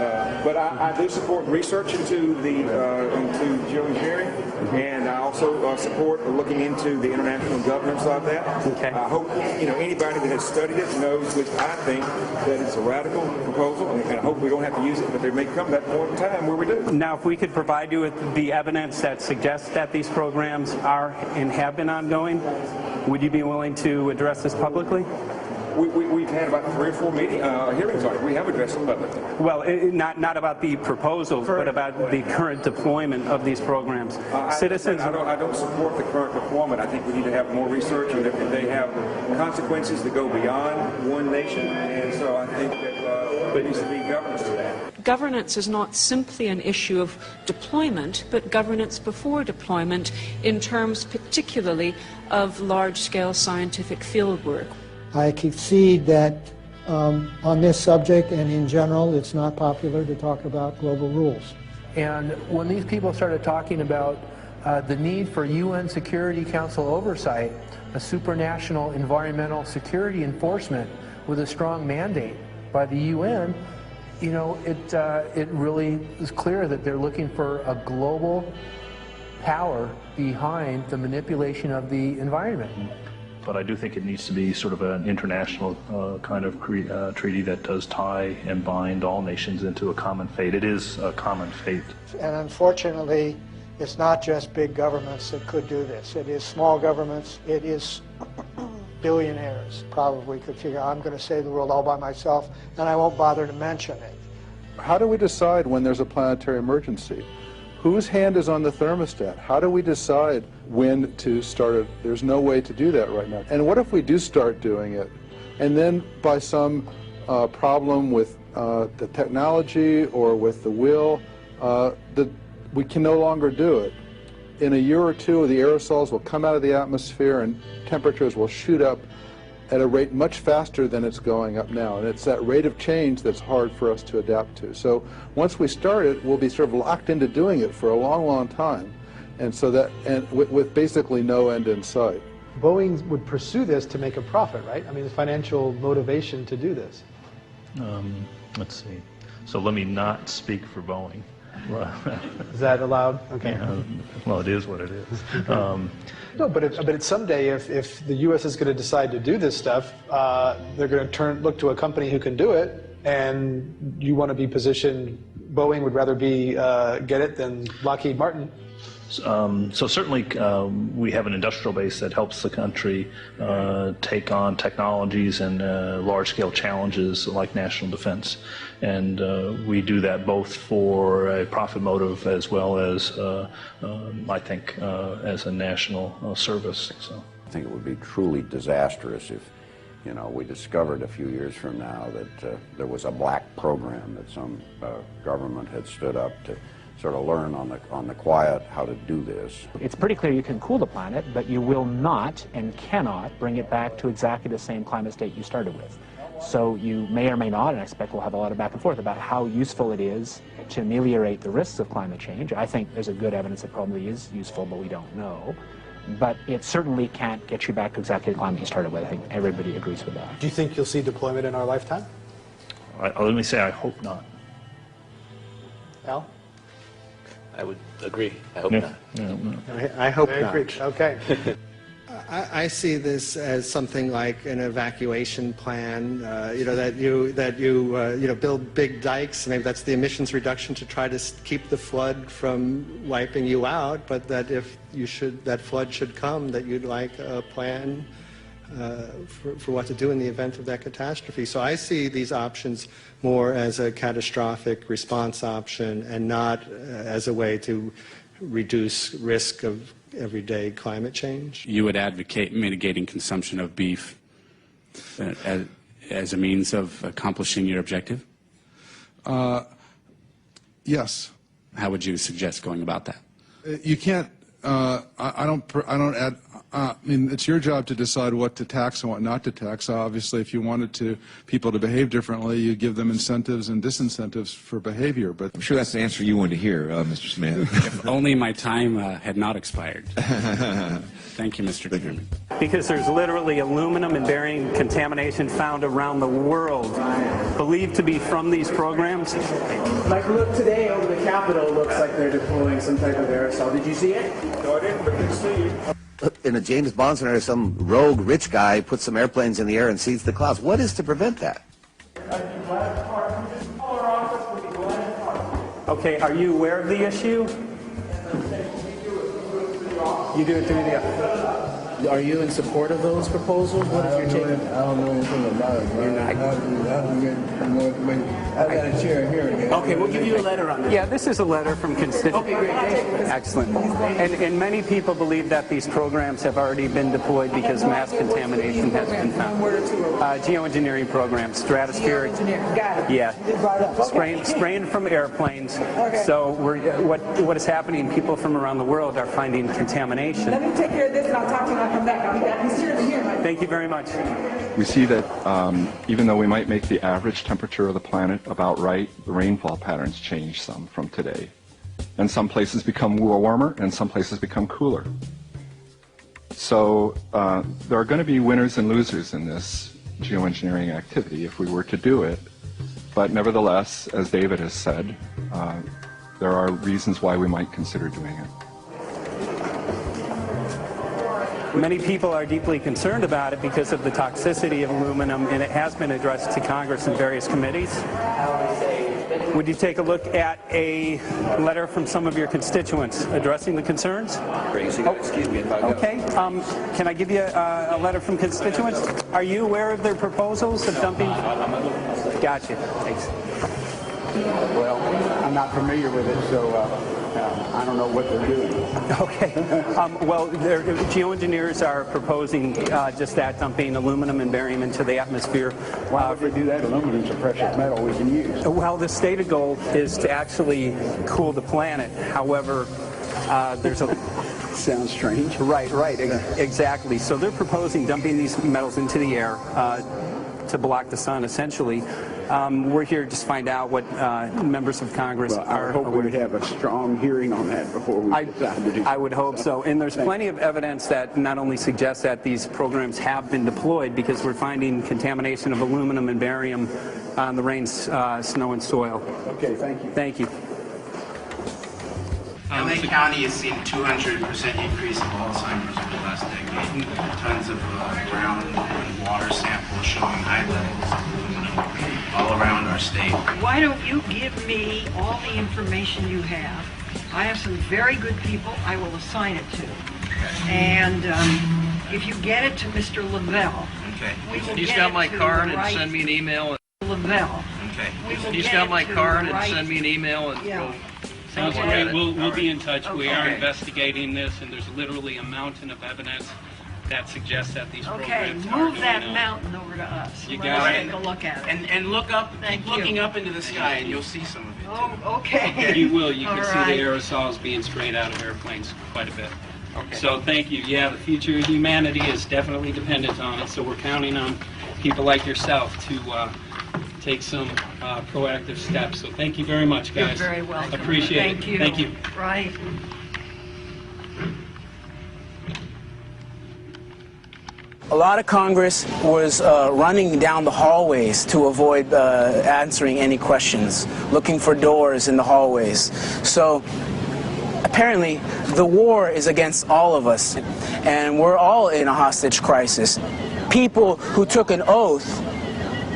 S8: but I do support research into geoengineering, and I also support looking into the international governance of that.
S15: Okay.
S8: I hope anybody that has studied it knows, which I think, that it's a radical proposal, and I hope we don't have to use it, but there may come that point in time where we do.
S15: Now, if we could provide you with the evidence that suggests that these programs are and have been ongoing, would you be willing to address this publicly?
S8: We've had about 3 or 4 hearings on it. We have addressed them publicly.
S15: Well, not about the proposals, but about the current deployment of these programs. Citizens.
S8: I don't support the current deployment. I think we need to have more research, and they have consequences that go beyond one nation, and so I think that there needs to be governance to that.
S11: Governance is not simply an issue of deployment, but governance before deployment in terms particularly of large-scale scientific fieldwork.
S12: I concede that on this subject and in general, it's not popular to talk about global rules.
S17: And when these people started talking about the need for UN Security Council oversight, a supranational environmental security enforcement with a strong mandate by the UN, it really is clear that they're looking for a global power behind the manipulation of the environment.
S18: But I do think it needs to be sort of an international kind of treaty that does tie and bind all nations into a common fate. It is a common fate.
S12: And unfortunately, it's not just big governments that could do this. It is small governments. It is billionaires probably could figure out, I'm going to save the world all by myself, and I won't bother to mention it.
S19: How do we decide when there's a planetary emergency? Whose hand is on the thermostat? How do we decide when to start it? There's no way to do that right now. And what if we do start doing it, and then by some problem with the technology or with the will, we can no longer do it? In a year or two, the aerosols will come out of the atmosphere and temperatures will shoot up at a rate much faster than it's going up now. And it's that rate of change that's hard for us to adapt to. So once we start it, we'll be sort of locked into doing it for a long, long time. And so that, and with basically no end in sight.
S22: Boeing would pursue this to make a profit, right? I mean, there's financial motivation to do this.
S18: Let's see. So let me not speak for Boeing.
S22: Is that allowed? Okay.
S18: Yeah, well, it is what it is.
S22: No, but someday, if the U.S. is going to decide to do this stuff, they're going to look to a company who can do it, and you want to be positioned. Boeing would rather get it than Lockheed Martin.
S18: So certainly we have an industrial base that helps the country take on technologies and large-scale challenges like national defense. And we do that both for a profit motive as well as, I think, as a national service. So
S30: I think it would be truly disastrous if, you know, we discovered a few years from now that there was a black program that some government had stood up to sort of learn on the quiet how to do this.
S6: It's pretty clear you can cool the planet, but you will not and cannot bring it back to exactly the same climate state you started with. So you may or may not, and I expect we'll have a lot of back and forth about how useful it is to ameliorate the risks of climate change. I think there's a good evidence it probably is useful, but we don't know. But it certainly can't get you back to exactly the climate you started with. I think everybody agrees with that.
S22: Do you think you'll see deployment in our lifetime?
S18: Let me say I hope not.
S22: Al?
S1: I would agree. I hope not.
S22: I hope not. Okay.
S2: I see this as something like an evacuation plan. That you build big dikes. Maybe that's the emissions reduction to try to keep the flood from wiping you out. But that if that flood should come, that you'd like a plan for what to do in the event of that catastrophe. So I see these options more as a catastrophic response option and not as a way to reduce risk of everyday climate change.
S3: You would advocate mitigating consumption of beef as a means of accomplishing your objective?
S4: Yes.
S3: How would you suggest going about that?
S4: You can't. I mean, it's your job to decide what to tax and what not to tax. Obviously, if you wanted people to behave differently, you give them incentives and disincentives for behavior. But
S5: I'm sure that's the answer you wanted to hear, Mr. Smith.
S3: If only my time had not expired. Thank you, Mr. Chairman.
S7: Because there's literally aluminum and barium contamination found around the world, believed to be from these programs.
S27: Like, look, today over the Capitol, looks like they're deploying some type of aerosol. Did you see it?
S8: No, I didn't, but I did see it.
S5: In a James Bond scenario, some rogue rich guy puts some airplanes in the air and seeds the clouds. What is to prevent that?
S7: Okay, are you aware of the issue? You do it through the...
S27: Are you in support of those proposals? What is your take?
S5: I don't know anything about it.
S7: You're not.
S5: I got a chair here.
S7: Okay, we'll give you a letter on that. Yeah, this is a letter from constituents.
S27: Okay, great.
S7: Excellent. And many people believe that these programs have already been deployed because mass contamination has been found. Geoengineering programs, stratospheric.
S27: Got it.
S7: Yeah. Spraying from airplanes.
S27: Okay.
S7: So what is happening? People from around the world are finding contamination.
S27: Let me take care of this and I'll talk to you when I come back. I'll be back. He's here.
S7: Thank you very much.
S13: We see that even though we might make the average temperature of the planet about right, the rainfall patterns change some from today. And some places become warmer and some places become cooler. So there are going to be winners and losers in this geoengineering activity if we were to do it. But nevertheless, as David has said, there are reasons why we might consider doing it.
S7: Many people are deeply concerned about it because of the toxicity of aluminum, and it has been addressed to Congress in various committees. Would you take a look at a letter from some of your constituents addressing the concerns?
S5: Excuse me if I go.
S7: Okay. Can I give you a letter from constituents? Are you aware of their proposals of dumping? Gotcha. Thanks.
S14: Well, I'm not familiar with it, so I don't know what they're doing.
S7: Okay. Well, geoengineers are proposing just that, dumping aluminum and barium into the atmosphere.
S14: Why would they do that? Aluminum's a precious metal we can use.
S7: Well, the stated goal is to actually cool the planet. However, there's a...
S14: Sounds strange.
S7: Right, exactly. So they're proposing dumping these metals into the air to block the sun, essentially. We're here to just find out what members of Congress are.
S14: I hope we have a strong hearing on that before we decide to do it.
S7: I would hope so. And there's plenty of evidence that not only suggests that these programs have been deployed, because we're finding contamination of aluminum and barium on the rain, snow, and soil.
S14: Okay, thank you.
S7: Thank you.
S23: LA County has seen a 200% increase of Alzheimer's over the last decade. Tons of ground and water samples showing high levels of aluminum all around our state.
S16: Why don't you give me all the information you have I have some very good people I will assign it to. And if you get it to Mr. Lavelle, we will
S9: He's
S16: get
S9: got
S16: it
S9: my
S16: to
S9: card
S16: the
S9: and
S16: right
S9: send me an email.
S16: Lavelle.
S9: Okay.
S16: We will
S9: He's
S16: get
S9: got
S16: it
S9: my
S16: to
S9: card
S16: the
S9: and
S16: right-
S9: send me an email and
S16: Yeah.
S9: we'll
S10: Sounds
S9: look
S10: great.
S9: at it.
S10: We'll be in touch. We are
S9: Okay.
S10: investigating this, and there's literally a mountain of evidence that suggests that these
S16: Okay,
S10: programs are
S16: move
S10: going
S16: that
S10: on.
S16: mountain over to us.
S10: You
S16: Let
S10: got
S16: us
S10: it.
S16: take a look at it.
S9: And look up,
S16: Thank
S9: keep looking
S16: you.
S9: up into the sky and you'll see some of it.
S16: Oh, okay.
S10: You will. You can
S16: All
S10: see
S16: right.
S10: the aerosols being sprayed out of airplanes quite a bit.
S9: Okay.
S10: So thank you. Yeah, the future of humanity is definitely dependent on it. So we're counting on people like yourself to take some proactive steps. So thank you very much, guys.
S16: You're very welcome.
S10: Appreciate
S16: Thank
S10: it.
S16: you.
S10: Thank you.
S16: Right.
S27: A lot of Congress was running down the hallways to avoid answering any questions, looking for doors in the hallways. So apparently the war is against all of us, and we're all in a hostage crisis. People who took an oath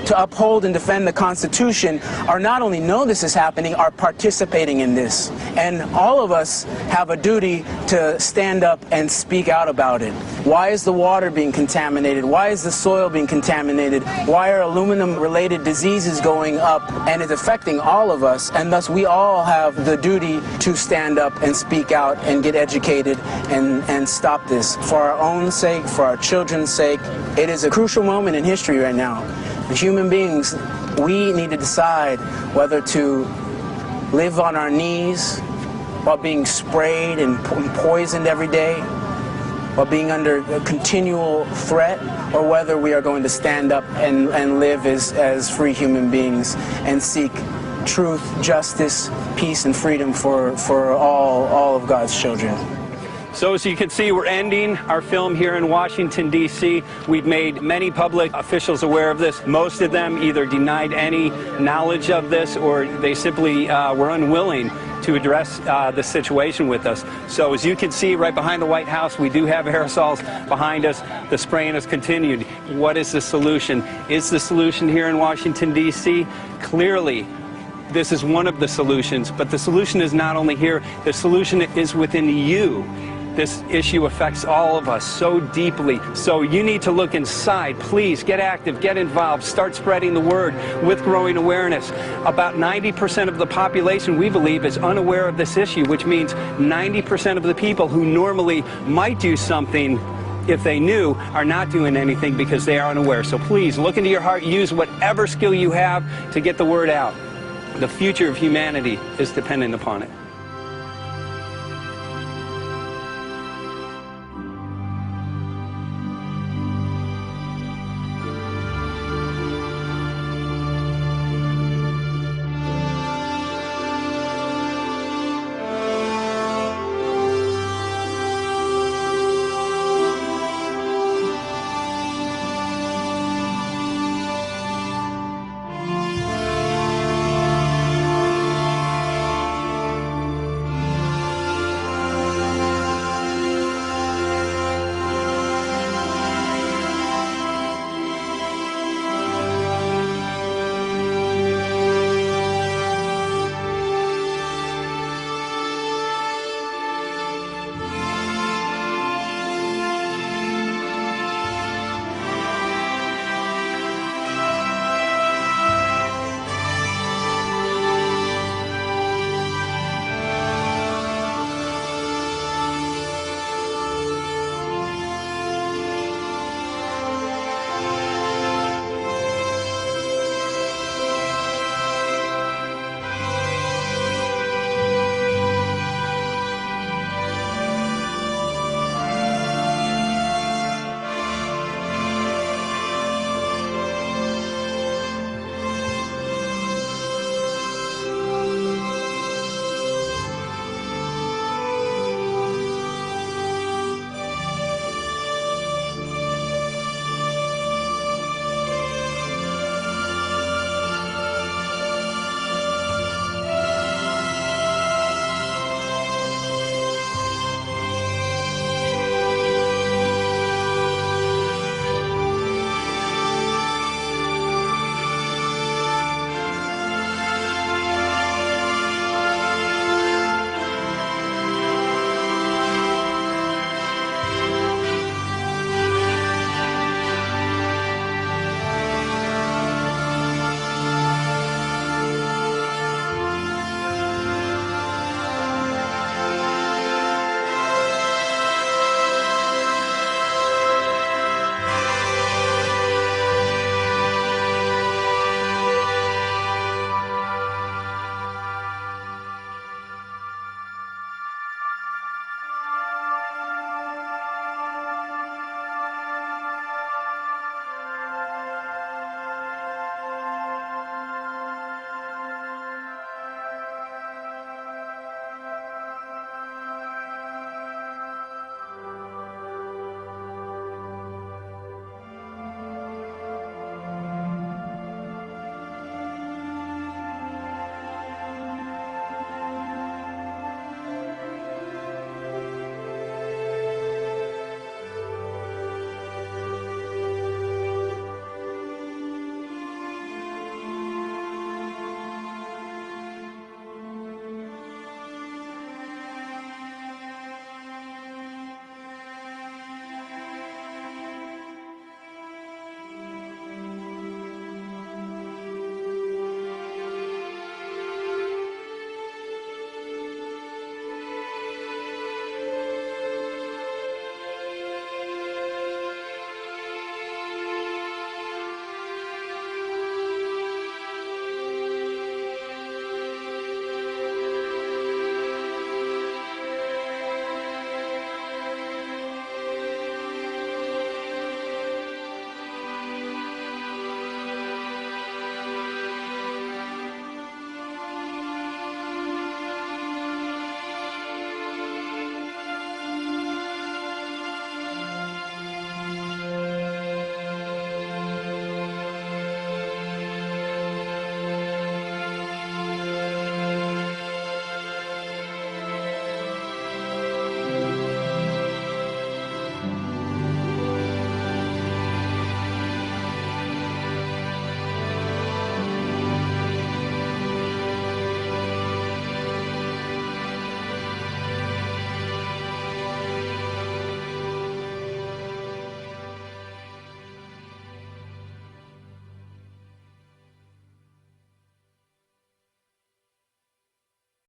S27: to uphold and defend the Constitution are not only know this is happening, are participating in this. And all of us have a duty to stand up and speak out about it. Why is the water being contaminated? Why is the soil being contaminated? Why are aluminum-related diseases going up? And it's affecting all of us, and thus we all have the duty to stand up and speak out and get educated and stop this. For our own sake, for our children's sake, it is a crucial moment in history right now. As human beings, we need to decide whether to live on our knees while being sprayed and poisoned every day, while being under a continual threat, or whether we are going to stand up and live as free human beings and seek truth, justice, peace, and freedom for all of God's children.
S7: So as you can see, we're ending our film here in Washington, D.C. We've made many public officials aware of this. Most of them either denied any knowledge of this or they simply were unwilling to address the situation with us. So as you can see right behind the White House, we do have aerosols behind us. The spraying has continued. What is the solution? Is the solution here in Washington, D.C.? Clearly, this is one of the solutions, but the solution is not only here, the solution is within you. This issue affects all of us so deeply. So you need to look inside. Please get active, get involved, start spreading the word with growing awareness. About 90% of the population, we believe, is unaware of this issue, which means 90% of the people who normally might do something if they knew are not doing anything because they are unaware. So please look into your heart, use whatever skill you have to get the word out. The future of humanity is dependent upon it.